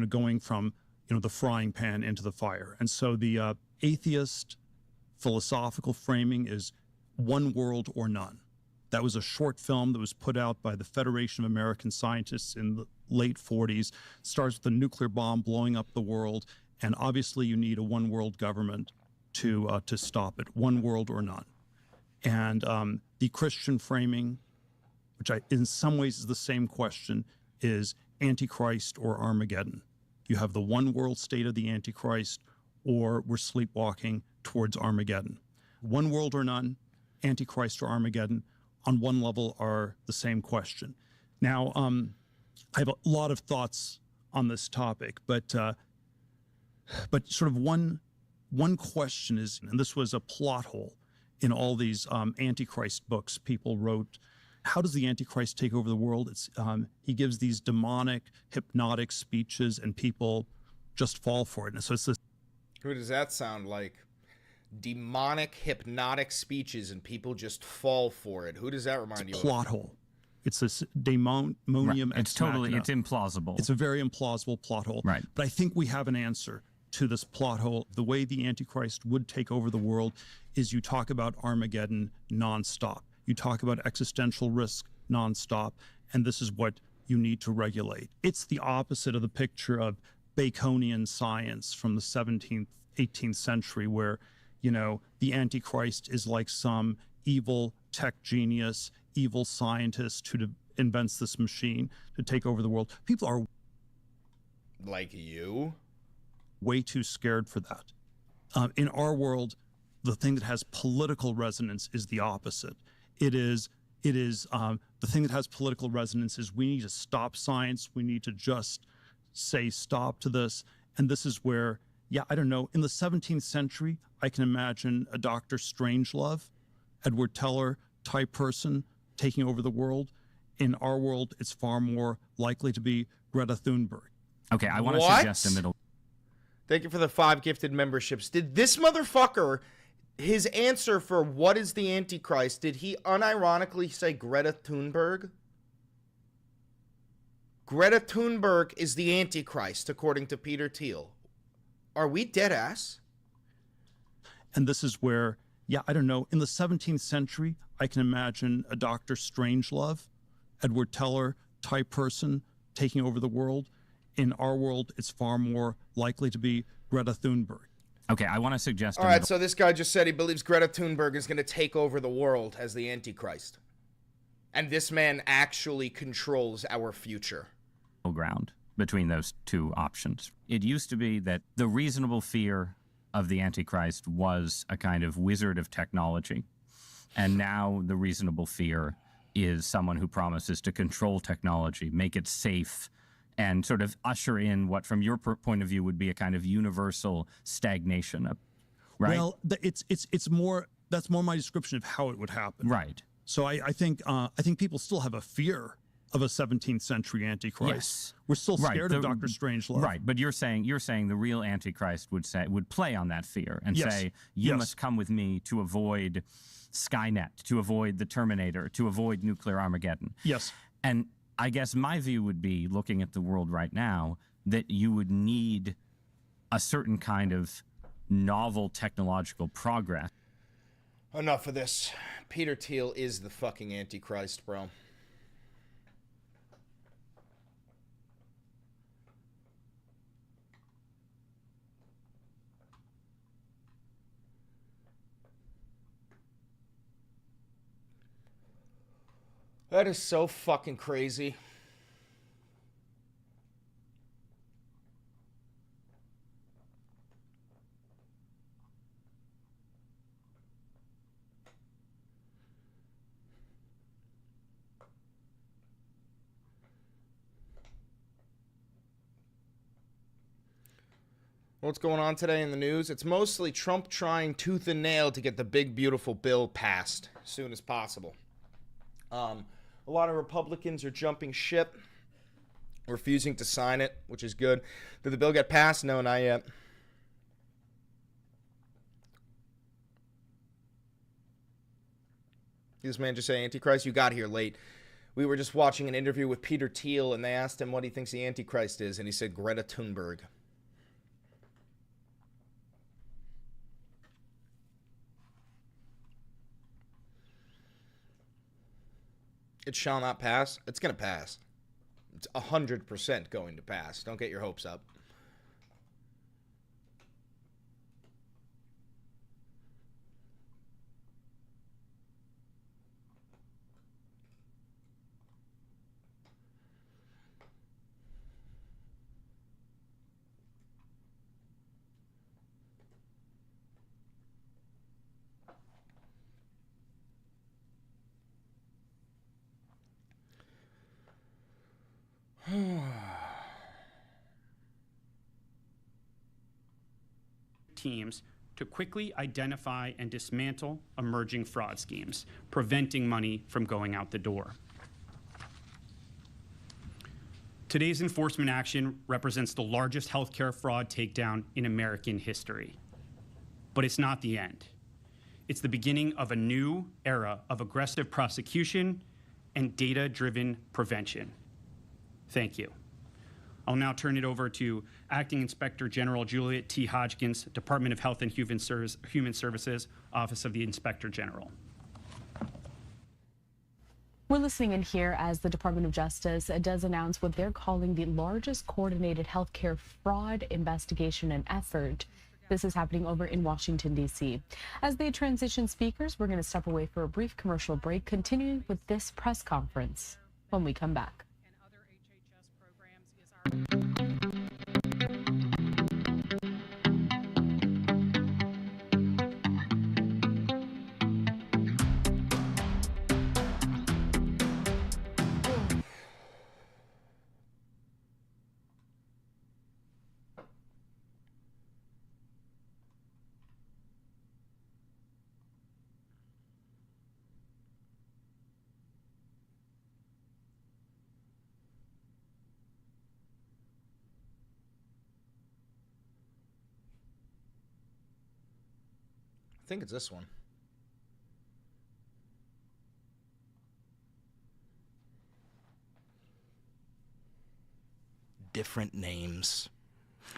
going from the frying pan into the fire. And so the atheist philosophical framing is one world or none. That was a short film that was put out by the Federation of American Scientists in the late 40s. Starts with a nuclear bomb blowing up the world, and obviously you need a one world government to stop it. One world or none. And the Christian framing, which in some ways is the same question, is Antichrist or Armageddon. You have the one world state of the Antichrist, or we're sleepwalking towards Armageddon. One world or none, Antichrist or Armageddon, on one level are the same question. Now, I have a lot of thoughts on this topic, but sort of one question is, and this was a plot hole in all these Antichrist books people wrote. How does the Antichrist take over the world? He gives these demonic, hypnotic speeches, and people just fall for it. And so it's this. Who does that sound like? Demonic, hypnotic speeches, and people just fall for it. Who does that remind you of? Plot hole. It's this daemonium. Right. It's implausible. It's a very implausible plot hole. Right. But I think we have an answer to this plot hole. The way the Antichrist would take over the world is you talk about Armageddon nonstop. You talk about existential risk nonstop, and this is what you need to regulate. It's the opposite of the picture of Baconian science from the 17th, 18th century, where, the Antichrist is like some evil tech genius, evil scientist who invents this machine to take over the world. People are like you, way too scared for that. In our world, the thing that has political resonance is the opposite. It is the thing that has political resonance is we need to stop science. We need to just say stop to this. And this is where, yeah, I don't know, in the 17th century, I can imagine a Dr. Strangelove, Edward Teller type person taking over the world. In our world, it's far more likely to be Greta Thunberg. Okay, I want to suggest a middle. Thank you for the 5 gifted memberships. Did this motherfucker, his answer for what is the Antichrist, did he unironically say Greta Thunberg? Greta Thunberg is the Antichrist, according to Peter Thiel. Are we dead ass? And this is where, yeah, I don't know, in the 17th century, I can imagine a Dr. Strangelove, Edward Teller type person taking over the world. In our world, it's far more likely to be Greta Thunberg. Okay, I want to suggest All right, so this guy just said he believes Greta Thunberg is going to take over the world as the Antichrist. And this man actually controls our future. Ground between those two options. It used to be that the reasonable fear of the Antichrist was a kind of wizard of technology. And now the reasonable fear is someone who promises to control technology, make it safe, and sort of usher in what, from your point of view, would be a kind of universal stagnation, right? Well, it's more, that's more my description of how it would happen. Right. So I think people still have a fear of a 17th century Antichrist. Yes. We're still scared of Dr. Strangelove. Right, but you're saying the real Antichrist would play on that fear and say, you must come with me to avoid Skynet, to avoid the Terminator, to avoid nuclear Armageddon. Yes. And I guess my view would be, looking at the world right now, that you would need a certain kind of novel technological progress. Enough of this. Peter Thiel is the fucking Antichrist, bro. That is so fucking crazy. What's going on today in the news? It's mostly Trump trying tooth and nail to get the big beautiful bill passed as soon as possible. A lot of Republicans are jumping ship, refusing to sign it, which is good. Did the bill get passed? No, not yet. Did this man just say Antichrist? You got here late. We were just watching an interview with Peter Thiel, and they asked him what he thinks the Antichrist is, and he said Greta Thunberg. It shall not pass. It's going to pass. It's 100% going to pass. Don't get your hopes up. Teams to quickly identify and dismantle emerging fraud schemes, preventing money from going out the door. Today's enforcement action represents the largest healthcare fraud takedown in American history. But it's not the end. It's the beginning of a new era of aggressive prosecution and data-driven prevention. Thank you. I'll now turn it over to Acting Inspector General Juliet T. Hodgkins, Department of Health and Human Services, Office of the Inspector General. We're listening in here as the Department of Justice does announce what they're calling the largest coordinated healthcare fraud investigation and effort. This is happening over in Washington, D.C. As they transition speakers, we're going to step away for a brief commercial break, continuing with this press conference when we come back. think it's this one. Different names.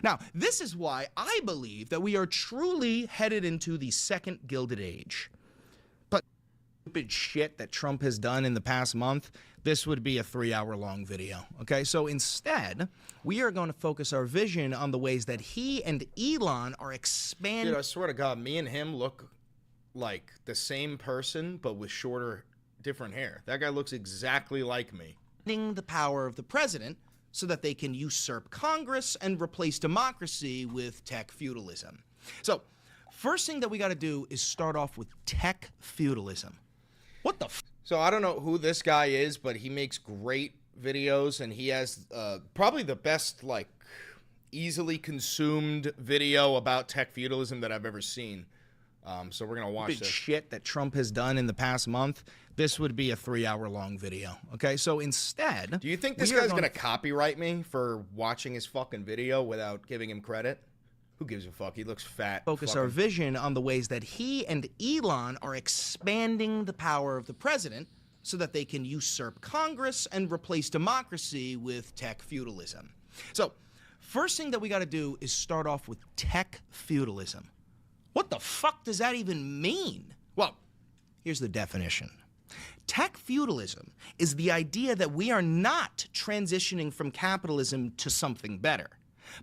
Now, this is why I believe that we are truly headed into the second Gilded Age. But stupid shit that Trump has done in the past month, this would be a 3-hour-long video, okay? So instead, we are going to focus our vision on the ways that he and Elon are expanding. Dude, I swear to God, me and him look like the same person, but with shorter, different hair. That guy looks exactly like me. The power of the president so that they can usurp Congress and replace democracy with tech feudalism. So, first thing that we got to do is start off with tech feudalism. What the f? So, I don't know who this guy is, but he makes great videos, and he has probably the best, like, easily consumed video about tech feudalism that I've ever seen. So we're going to watch this. Shit that Trump has done in the past month, this would be a 3-hour-long video, okay? So instead... Do you think this guy's going to copyright me for watching his fucking video without giving him credit? Who gives a fuck? He looks fat. Focus our vision on the ways that he and Elon are expanding the power of the president so that they can usurp Congress and replace democracy with tech feudalism. So, first thing that we got to do is start off with tech feudalism. What the fuck does that even mean? Well, here's the definition. Tech feudalism is the idea that we are not transitioning from capitalism to something better,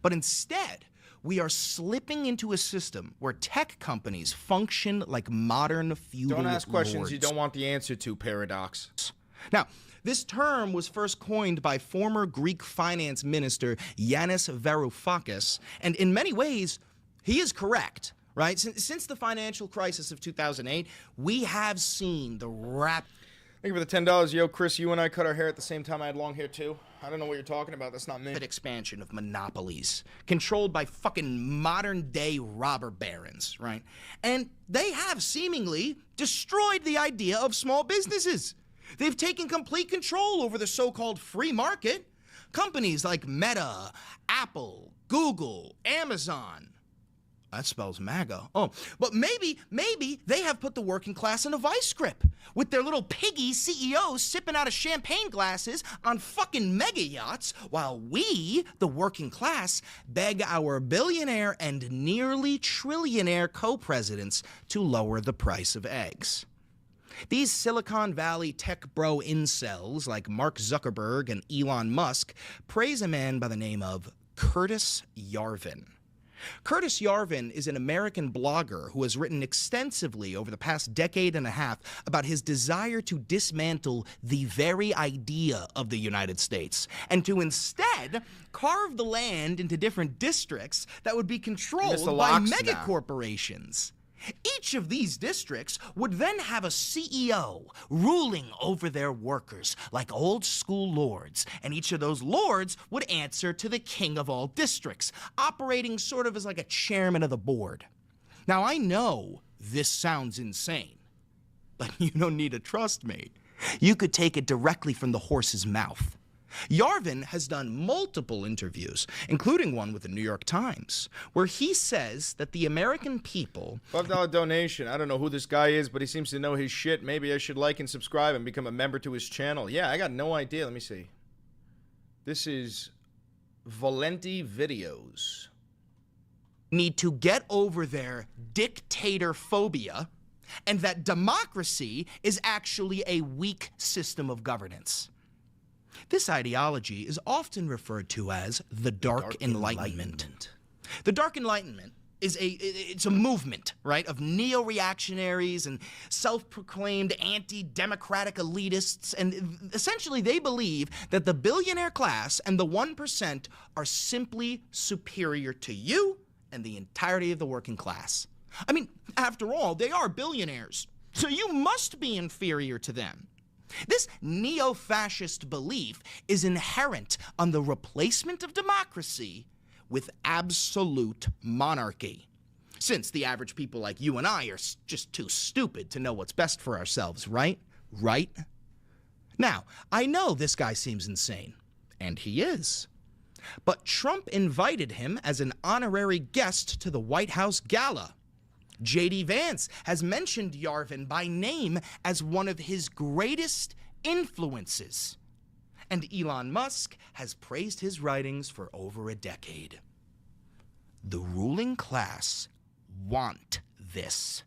but instead, we are slipping into a system where tech companies function like modern feudal lords. Don't ask questions you don't want the answer to, Paradox. Now, this term was first coined by former Greek finance minister Yanis Varoufakis, and in many ways, he is correct. Right? Since the financial crisis of 2008, we have seen the Thank you for the $10. Yo, Chris, you and I cut our hair at the same time. I had long hair, too. I don't know what you're talking about. That's not me. Expansion of monopolies controlled by fucking modern-day robber barons, right? And they have seemingly destroyed the idea of small businesses. They've taken complete control over the so-called free market. Companies like Meta, Apple, Google, Amazon... That spells MAGA. Oh, but maybe they have put the working class in a vice grip with their little piggy CEOs sipping out of champagne glasses on fucking mega yachts while we, the working class, beg our billionaire and nearly trillionaire co-presidents to lower the price of eggs. These Silicon Valley tech bro incels like Mark Zuckerberg and Elon Musk praise a man by the name of Curtis Yarvin. Curtis Yarvin is an American blogger who has written extensively over the past decade and a half about his desire to dismantle the very idea of the United States and to instead carve the land into different districts that would be controlled by megacorporations. Each of these districts would then have a CEO ruling over their workers like old school lords, and each of those lords would answer to the king of all districts, operating sort of as like a chairman of the board. Now, I know this sounds insane, but you don't need to trust me. You could take it directly from the horse's mouth. Yarvin has done multiple interviews, including one with the New York Times, where he says that the American people... $5 donation. I don't know who this guy is, but he seems to know his shit. Maybe I should like and subscribe and become a member to his channel. Yeah, I got no idea. Let me see. This is Valenti Videos. Need to get over their dictator phobia and that democracy is actually a weak system of governance. This ideology is often referred to as the Dark Enlightenment. The Dark Enlightenment is it's a movement, right, of neo-reactionaries and self-proclaimed anti-democratic elitists, and essentially they believe that the billionaire class and the 1% are simply superior to you and the entirety of the working class. I mean, after all, they are billionaires, so you must be inferior to them. This neo-fascist belief is inherent on the replacement of democracy with absolute monarchy, since the average people like you and I are just too stupid to know what's best for ourselves, right? Right? Now, I know this guy seems insane, and he is. But Trump invited him as an honorary guest to the White House gala. J.D. Vance has mentioned Yarvin by name as one of his greatest influences. And Elon Musk has praised his writings for over a decade. The ruling class want this.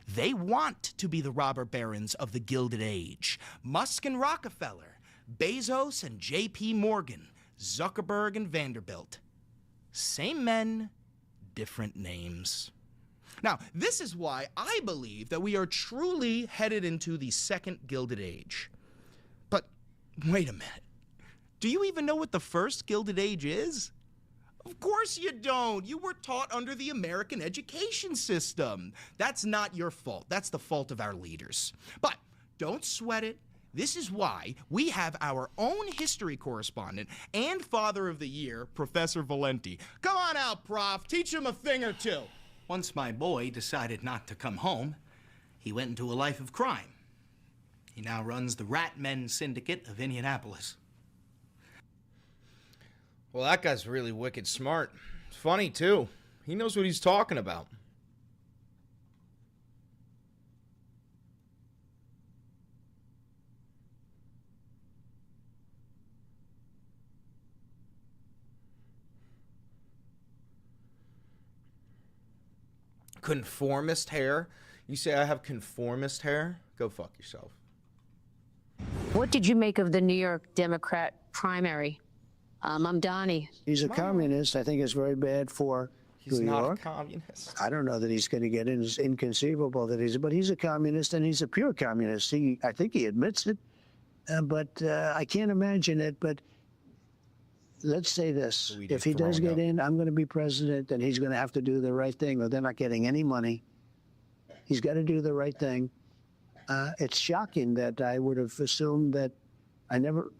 They want to be the robber barons of the Gilded Age. Musk and Rockefeller, Bezos and J.P. Morgan, Zuckerberg and Vanderbilt. Same men, different names. Now, this is why I believe that we are truly headed into the second Gilded Age. But wait a minute. Do you even know what the first Gilded Age is? Of course you don't. You were taught under the American education system. That's not your fault. That's the fault of our leaders. But don't sweat it. This is why we have our own history correspondent and Father of the Year, Professor Valenti. Come on out, Prof. Teach him a thing or two. Once my boy decided not to come home, he went into a life of crime. He now runs the Rat Men Syndicate of Indianapolis. Well, that guy's really wicked smart. Funny, too. He knows what he's talking about. Conformist hair? You say I have conformist hair? Go fuck yourself. What did you make of the New York Democrat primary? Mamdani. He's a communist. I think it's very bad for He's New not York. a communist. I don't know that he's going to get in. It's inconceivable that he's, but he's a communist, and he's a pure communist. I think he admits it, but I can't imagine it. But let's say this: if he does get in, I'm going to be president, and he's going to have to do the right thing, or they're not getting any money. He's got to do the right thing. It's shocking that I would have assumed that.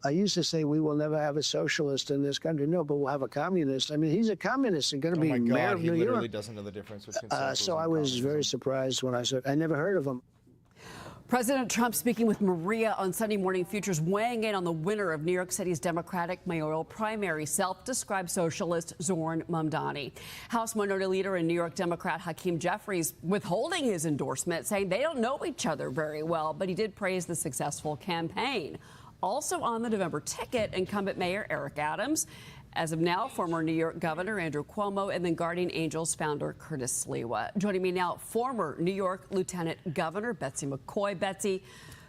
I used to say we will never have a socialist in this country. No, but we'll have a communist. I mean, he's a communist and going to be mayor of New York. He literally doesn't know the difference between socialism so I was very surprised when I said, I never heard of him. President Trump speaking with Maria on Sunday Morning Futures, weighing in on the winner of New York City's Democratic mayoral primary, self-described socialist Zohran Mamdani. House Minority Leader and New York Democrat Hakeem Jeffries withholding his endorsement, saying they don't know each other very well, but he did praise the successful campaign. Also on the November ticket, incumbent Mayor Eric Adams. As of now, former New York Governor Andrew Cuomo, and then Guardian Angels founder Curtis Sliwa. Joining me now, former New York Lieutenant Governor Betsy McCoy. Betsy,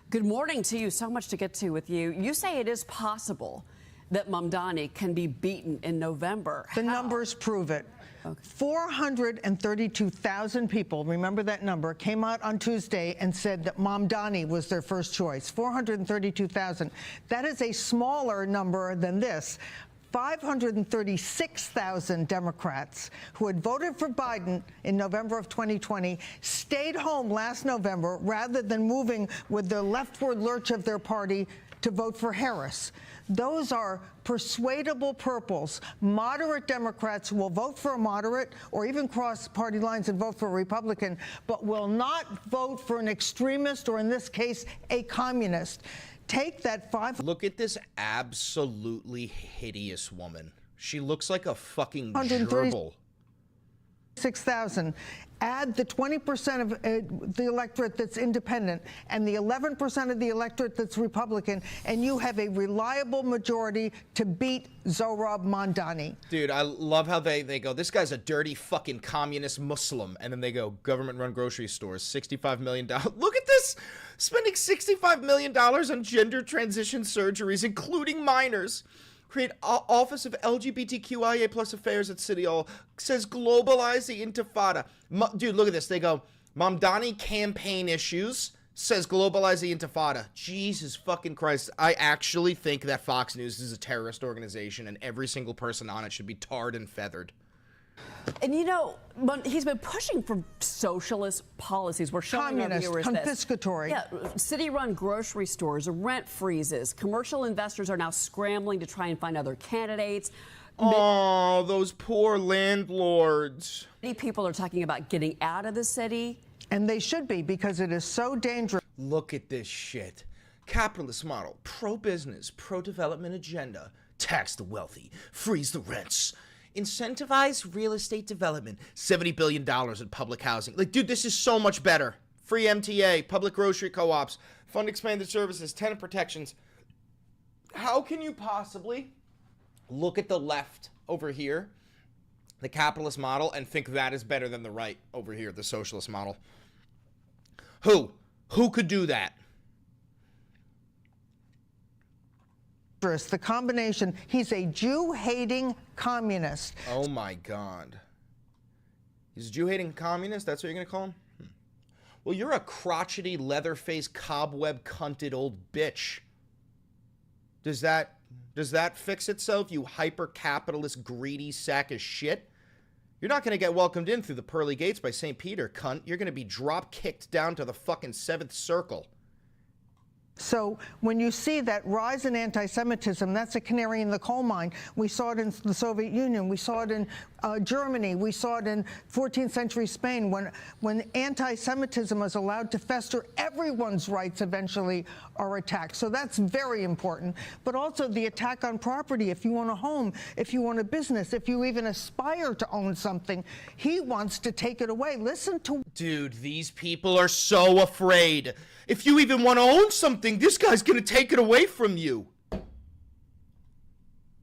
good morning to you. So much to get to with you. You say it is possible that Mamdani can be beaten in November. The numbers prove it. Okay. 432,000 people, remember that number, came out on Tuesday and said that Mamdani was their first choice. 432,000. That is a smaller number than this. 536,000 Democrats who had voted for Biden in November of 2020 stayed home last November rather than moving with the leftward lurch of their party to vote for Harris. Those are persuadable purples. Moderate Democrats who will vote for a moderate or even cross party lines and vote for a Republican, but will not vote for an extremist or, in this case, a communist. Take that Look at this absolutely hideous woman. She looks like a fucking gerbil. 6,000. Add the 20% of the electorate that's independent and the 11% of the electorate that's Republican, and you have a reliable majority to beat Zohran Mamdani. Dude, I love how they go, this guy's a dirty fucking communist Muslim. And then they go, government-run grocery stores, $65 million. Look at this! Spending $65 million on gender transition surgeries, including minors. Create Office of LGBTQIA plus affairs at City Hall. Says globalize the intifada. Dude, look at this. They go, Mamdani campaign issues. Says globalize the intifada. Jesus fucking Christ. I actually think that Fox News is a terrorist organization and every single person on it should be tarred and feathered. And you know, he's been pushing for socialist policies. We're showing our viewers confiscatory. Yeah, city-run grocery stores, rent freezes. Commercial investors are now scrambling to try and find other candidates. Oh, those poor landlords. Many people are talking about getting out of the city. And they should be, because it is so dangerous. Look at this shit. Capitalist model, pro-business, pro-development agenda. Tax the wealthy, freeze the rents. Incentivize real estate development. $70 billion in public housing. Like, dude, this is so much better. Free MTA, public grocery co-ops, fund expanded services, tenant protections. How can you possibly look at the left over here, the capitalist model, and think that is better than the right over here, the socialist model? Who could do that? The combination, he's a Jew-hating communist. Oh my God. He's a Jew-hating communist? That's what you're going to call him? Well, you're a crotchety, leather-faced, cobweb-cunted old bitch. Does that fix itself, you hyper-capitalist, greedy sack of shit? You're not going to get welcomed in through the pearly gates by St. Peter, cunt. You're going to be drop-kicked down to the fucking seventh circle. So when you see that rise in anti-Semitism, that's a canary in the coal mine. We saw it in the Soviet Union. We saw it in Germany. We saw it in 14th century Spain. When anti-Semitism is allowed to fester, everyone's rights eventually are attacked. So that's very important. But also the attack on property. If you own a home, if you own a business, if you even aspire to own something, he wants to take it away. Listen to... Dude, these people are so afraid. If you even want to own something, this guy's going to take it away from you.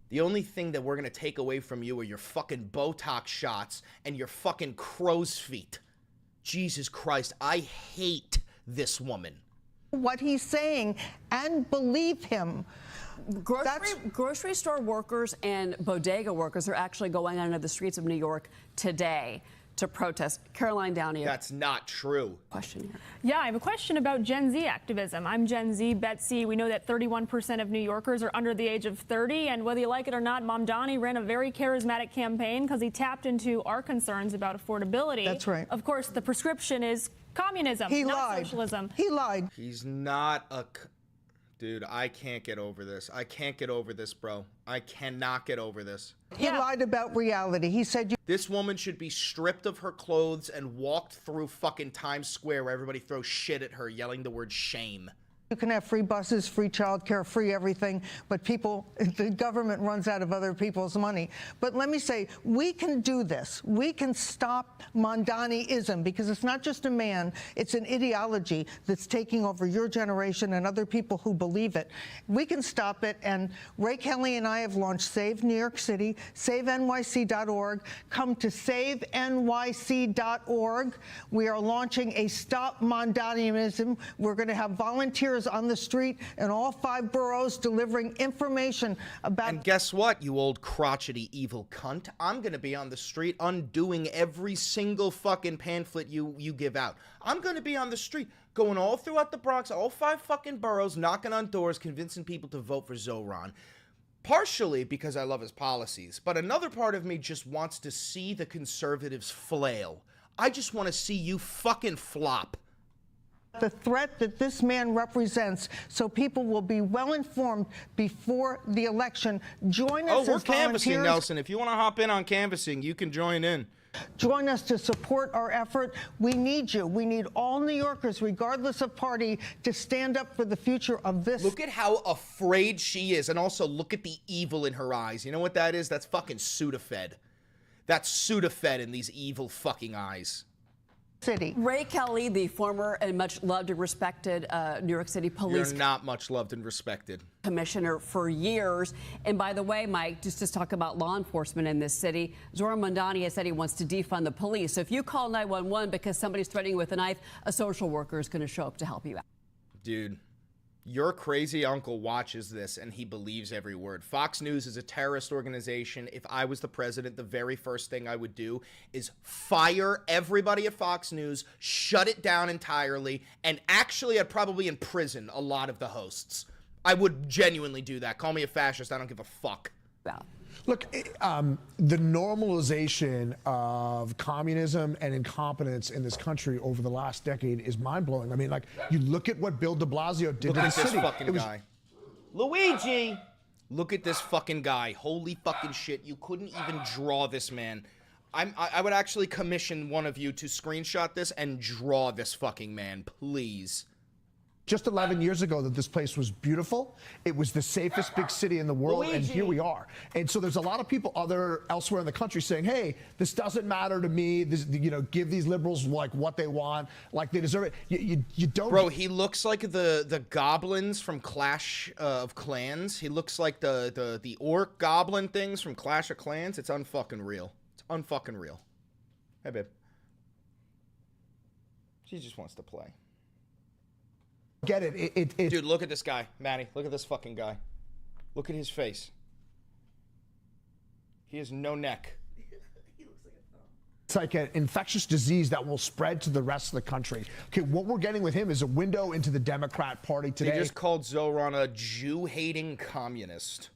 The only thing that we're going to take away from you are your fucking Botox shots and your fucking crow's feet. Jesus Christ, I hate this woman. What he's saying and believe him. Grocery store workers and bodega workers are actually going onto the streets of New York today to protest. Caroline Downey. That's not true. Question here. Yeah, I have a question about Gen Z activism. I'm Gen Z, Betsy. We know that 31% of New Yorkers are under the age of 30, and whether you like it or not, Mamdani ran a very charismatic campaign because he tapped into our concerns about affordability. That's right. Of course, the prescription is communism, not socialism. He lied. He's not a... Dude, I can't get over this. I can't get over this, bro. I cannot get over this. He lied about reality. He said... This woman should be stripped of her clothes and walked through fucking Times Square where everybody throws shit at her, yelling the word shame. You can have free buses, free childcare, free everything, but the government runs out of other people's money. But let me say, we can do this. We can stop Mamdaniism, because it's not just a man, it's an ideology that's taking over your generation and other people who believe it. We can stop it, and Ray Kelly and I have launched Save New York City, SaveNYC.org. Come to SaveNYC.org. We are launching a Stop Mamdaniism. We're going to have volunteers on the street in all 5 boroughs delivering information about... And guess what, you old crotchety evil cunt? I'm gonna be on the street undoing every single fucking pamphlet you give out. I'm gonna be on the street going all throughout the Bronx, all 5 fucking boroughs, knocking on doors, convincing people to vote for Zoran. Partially because I love his policies, but another part of me just wants to see the conservatives flail. I just want to see you fucking flop. The threat that this man represents, so people will be well informed before the election. Join us we're as canvassing, volunteers. Nelson. If you want to hop in on canvassing, you can join in. Join us to support our effort. We need you. We need all New Yorkers, regardless of party, to stand up for the future of this. Look at how afraid she is, and also look at the evil in her eyes. You know what that is? That's fucking Sudafed. That's Sudafed in these evil fucking eyes. City. Ray Kelly, the former and much loved and respected New York City police... You're not much loved and respected. ...commissioner for years. And by the way, Mike, just to talk about law enforcement in this city, Zoran Mamdani has said he wants to defund the police. So if you call 911 because somebody's threatening you with a knife, a social worker is going to show up to help you out. Dude, your crazy uncle watches this and he believes every word. Fox News is a terrorist organization. If I was the president, the very first thing I would do is fire everybody at Fox News, shut it down entirely, and actually I'd probably imprison a lot of the hosts. I would genuinely do that. Call me a fascist. I don't give a fuck. Wow. Look, the normalization of communism and incompetence in this country over the last decade is mind-blowing. I mean, like, you look at what Bill de Blasio did to the city. Look at this fucking guy. Luigi! Look at this fucking guy. Holy fucking shit. You couldn't even draw this man. I would actually commission one of you to screenshot this and draw this fucking man, please. just 11 years ago that this place was beautiful. It was the safest big city in the world, and here we are. And so there's a lot of people elsewhere in the country saying, hey, this doesn't matter to me. This, give these liberals like what they want, like they deserve it. You don't. Bro, he looks like the goblins from Clash of Clans. He looks like the orc goblin things from Clash of Clans. It's unfucking real. It's unfucking real. Hey, babe. She just wants to play. Get it. Dude, look at this guy. Maddie, look at this fucking guy. Look at his face. He has no neck. It's like an infectious disease that will spread to the rest of the country. Okay, what we're getting with him is a window into the Democrat Party today. They just called Zoran a Jew-hating communist.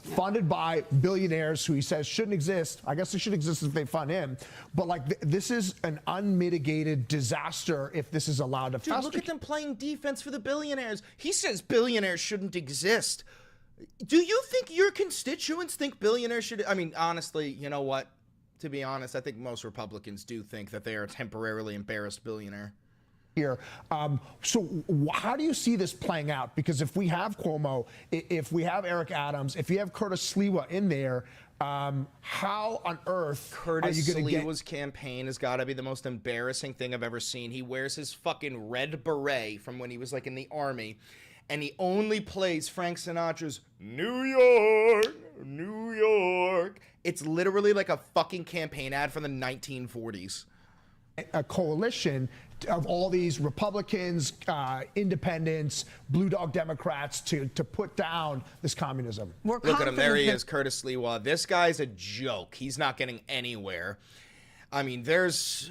Funded by billionaires who he says shouldn't exist. I guess they should exist if they fund him. But like this is an unmitigated disaster if this is allowed to fester. Dude, look at them playing defense for the billionaires. He says billionaires shouldn't exist. Do you think your constituents think billionaires should? I mean, honestly, you know what? To be honest, I think most Republicans do think that they are a temporarily embarrassed billionaire. Here. So how do you see this playing out? Because if we have Cuomo, if we have Eric Adams, if you have Curtis Sliwa in there, how on earth are you going to get... Sliwa's campaign has got to be the most embarrassing thing I've ever seen. He wears his fucking red beret from when he was like in the army, and he only plays Frank Sinatra's New York, New York. It's literally like a fucking campaign ad from the 1940s. A coalition of all these Republicans, independents, blue dog Democrats to put down this communism. Look at him. There he is, Curtis Sliwa. This guy's a joke. He's not getting anywhere. I mean, there's,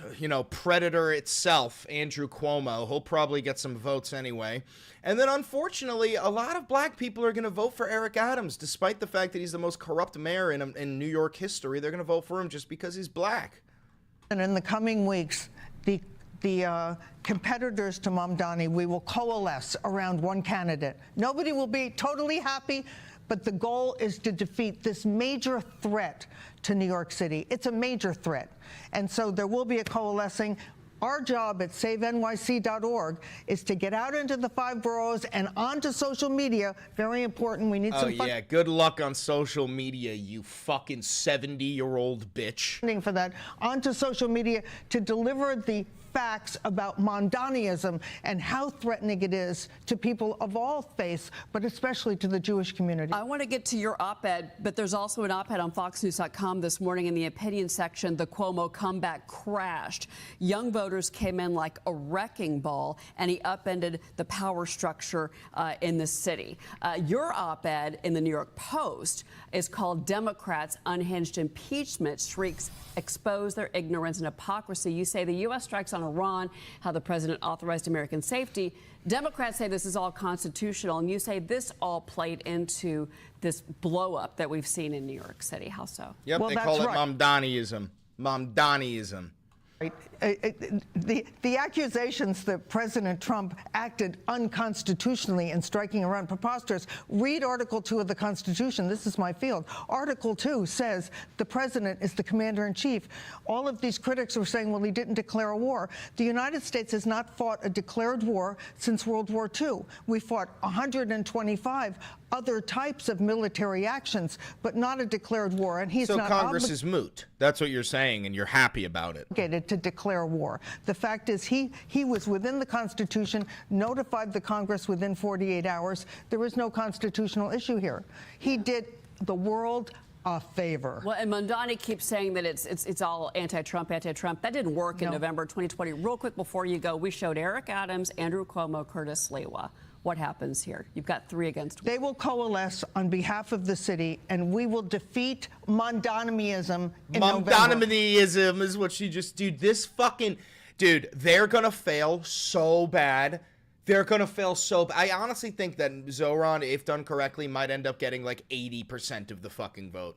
Predator itself, Andrew Cuomo. He'll probably get some votes anyway. And then, unfortunately, a lot of black people are going to vote for Eric Adams, despite the fact that he's the most corrupt mayor in New York history. They're going to vote for him just because he's black. And in the coming weeks, the competitors to Mamdani, we will coalesce around one candidate. Nobody will be totally happy, but the goal is to defeat this major threat to New York City. It's a major threat. And so there will be a coalescing. Our job at SaveNYC.org is to get out into the 5 boroughs and onto social media. Very important. We need some fun. Oh, yeah. Good luck on social media, you fucking 70-year-old bitch. For that, onto social media to deliver the facts about Mamdaniism and how threatening it is to people of all faiths, but especially to the Jewish community. I want to get to your op-ed, but there's also an op-ed on FoxNews.com this morning in the opinion section. The Cuomo comeback crashed. Young voters came in like a wrecking ball, and he upended the power structure in the city. Your op-ed in the New York Post is called Democrats' Unhinged Impeachment Shrieks Expose Their Ignorance and Hypocrisy. You say the U.S. strikes on Iran, how the president authorized American safety. Democrats say this is all constitutional, and you say this all played into this blow-up that we've seen in New York City. How so? Yep, well, they call it Mamdaniism. Mamdaniism. The accusations that President Trump acted unconstitutionally in striking Iran, preposterous. Read Article 2 of the Constitution. This is my field. Article 2 says the president is the commander-in-chief. All of these critics were saying, well, he didn't declare a war. The United States has not fought a declared war since World War II. We fought 125 other types of military actions, but not a declared war. And he's so not Congress is moot. That's what you're saying, and you're happy about it. To declare war. The fact is he was within the Constitution, notified the Congress within 48 hours. There is no constitutional issue here. He did the world a favor. Well, and Mamdani keeps saying that it's all anti-Trump, anti-Trump. That didn't work in November 2020. Real quick before you go, we showed Eric Adams, Andrew Cuomo, Curtis Sliwa. What happens here? You've got 3 against 1. They will coalesce on behalf of the city, and we will defeat Mamdaniism in November. Mamdaniism is what she just... Dude, this fucking... Dude, they're gonna fail so bad. They're gonna fail so bad. I honestly think that Zoran, if done correctly, might end up getting like 80% of the fucking vote.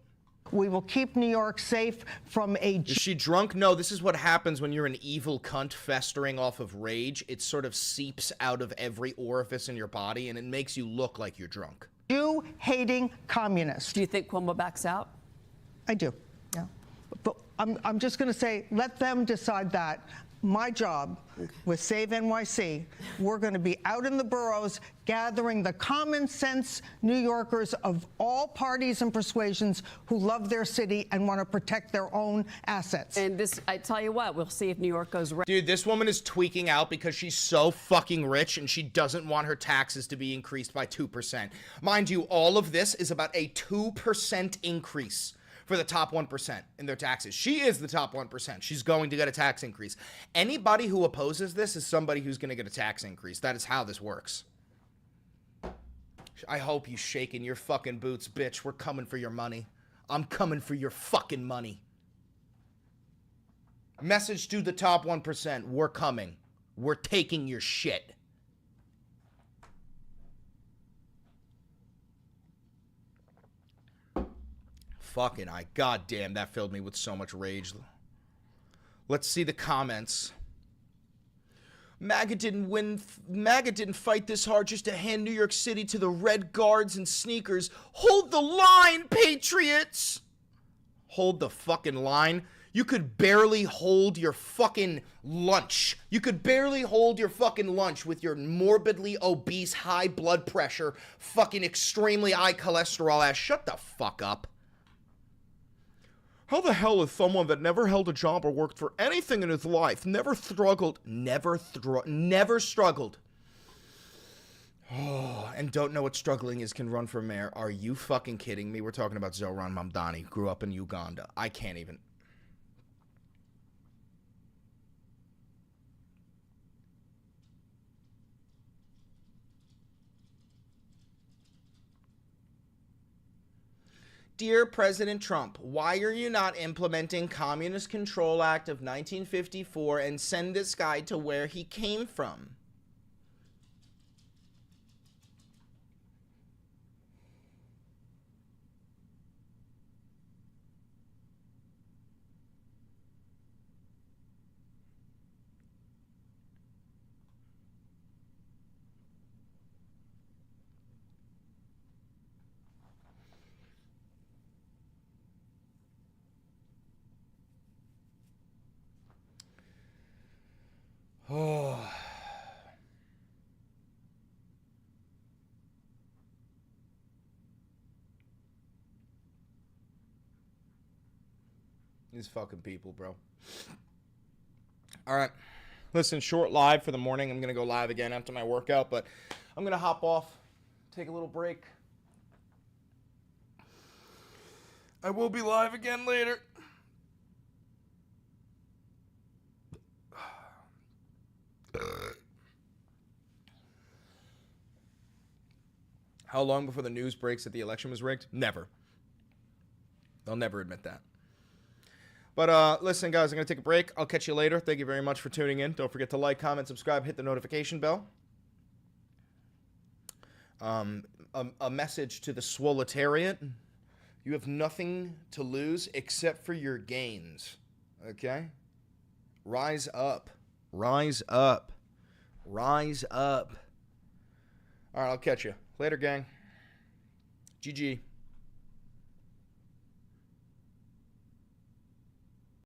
We will keep New York safe from a... Is she drunk? No, this is what happens when you're an evil cunt festering off of rage. It sort of seeps out of every orifice in your body, and it makes you look like you're drunk. Jew-hating communist. Do you think Cuomo backs out? I do, yeah. But I'm just going to say, let them decide that. my job with Save NYC, we're going to be out in the boroughs gathering the common sense New Yorkers of all parties and persuasions who love their city and want to protect their own assets. And this, I tell you what, we'll see if New York goes right. Dude, this woman is tweaking out because she's so fucking rich and she doesn't want her taxes to be increased by 2%. Mind you, all of this is about a 2% increase for the top 1% in their taxes. She is the top 1%. She's going to get a tax increase. Anybody who opposes this is somebody who's going to get a tax increase. That is how this works. I hope you shaking your fucking boots, bitch. We're coming for your money. I'm coming for your fucking money. Message to the top 1%. We're coming. We're taking your shit. Fucking goddamn, that filled me with so much rage. Let's see the comments. MAGA didn't fight this hard just to hand New York City to the red guards and sneakers. Hold the line, patriots! Hold the fucking line. You could barely hold your fucking lunch. You could barely hold your fucking lunch with your morbidly obese, high blood pressure, fucking extremely high cholesterol ass. Shut the fuck up. How the hell is someone that never held a job or worked for anything in his life, never struggled, oh, and don't know what struggling is, can run for mayor? Are you fucking kidding me? We're talking about Zoran Mamdani, grew up in Uganda. I can't even. Dear President Trump, why are you not implementing Communist Control Act of 1954 and send this guy to where he came from? Oh. These fucking people, bro. All right. Listen, short live for the morning. I'm going to go live again after my workout, but I'm going to hop off, take a little break. I will be live again later. How long before the news breaks that the election was rigged? Never. They'll never admit that. But listen, guys, I'm going to take a break. I'll catch you later. Thank you very much for tuning in. Don't forget to like, comment, subscribe, hit the notification bell. A message to the swoletariat. You have nothing to lose except for your gains. Okay? Rise up. Rise up. Rise up. All right, I'll catch you. Later, gang. GG.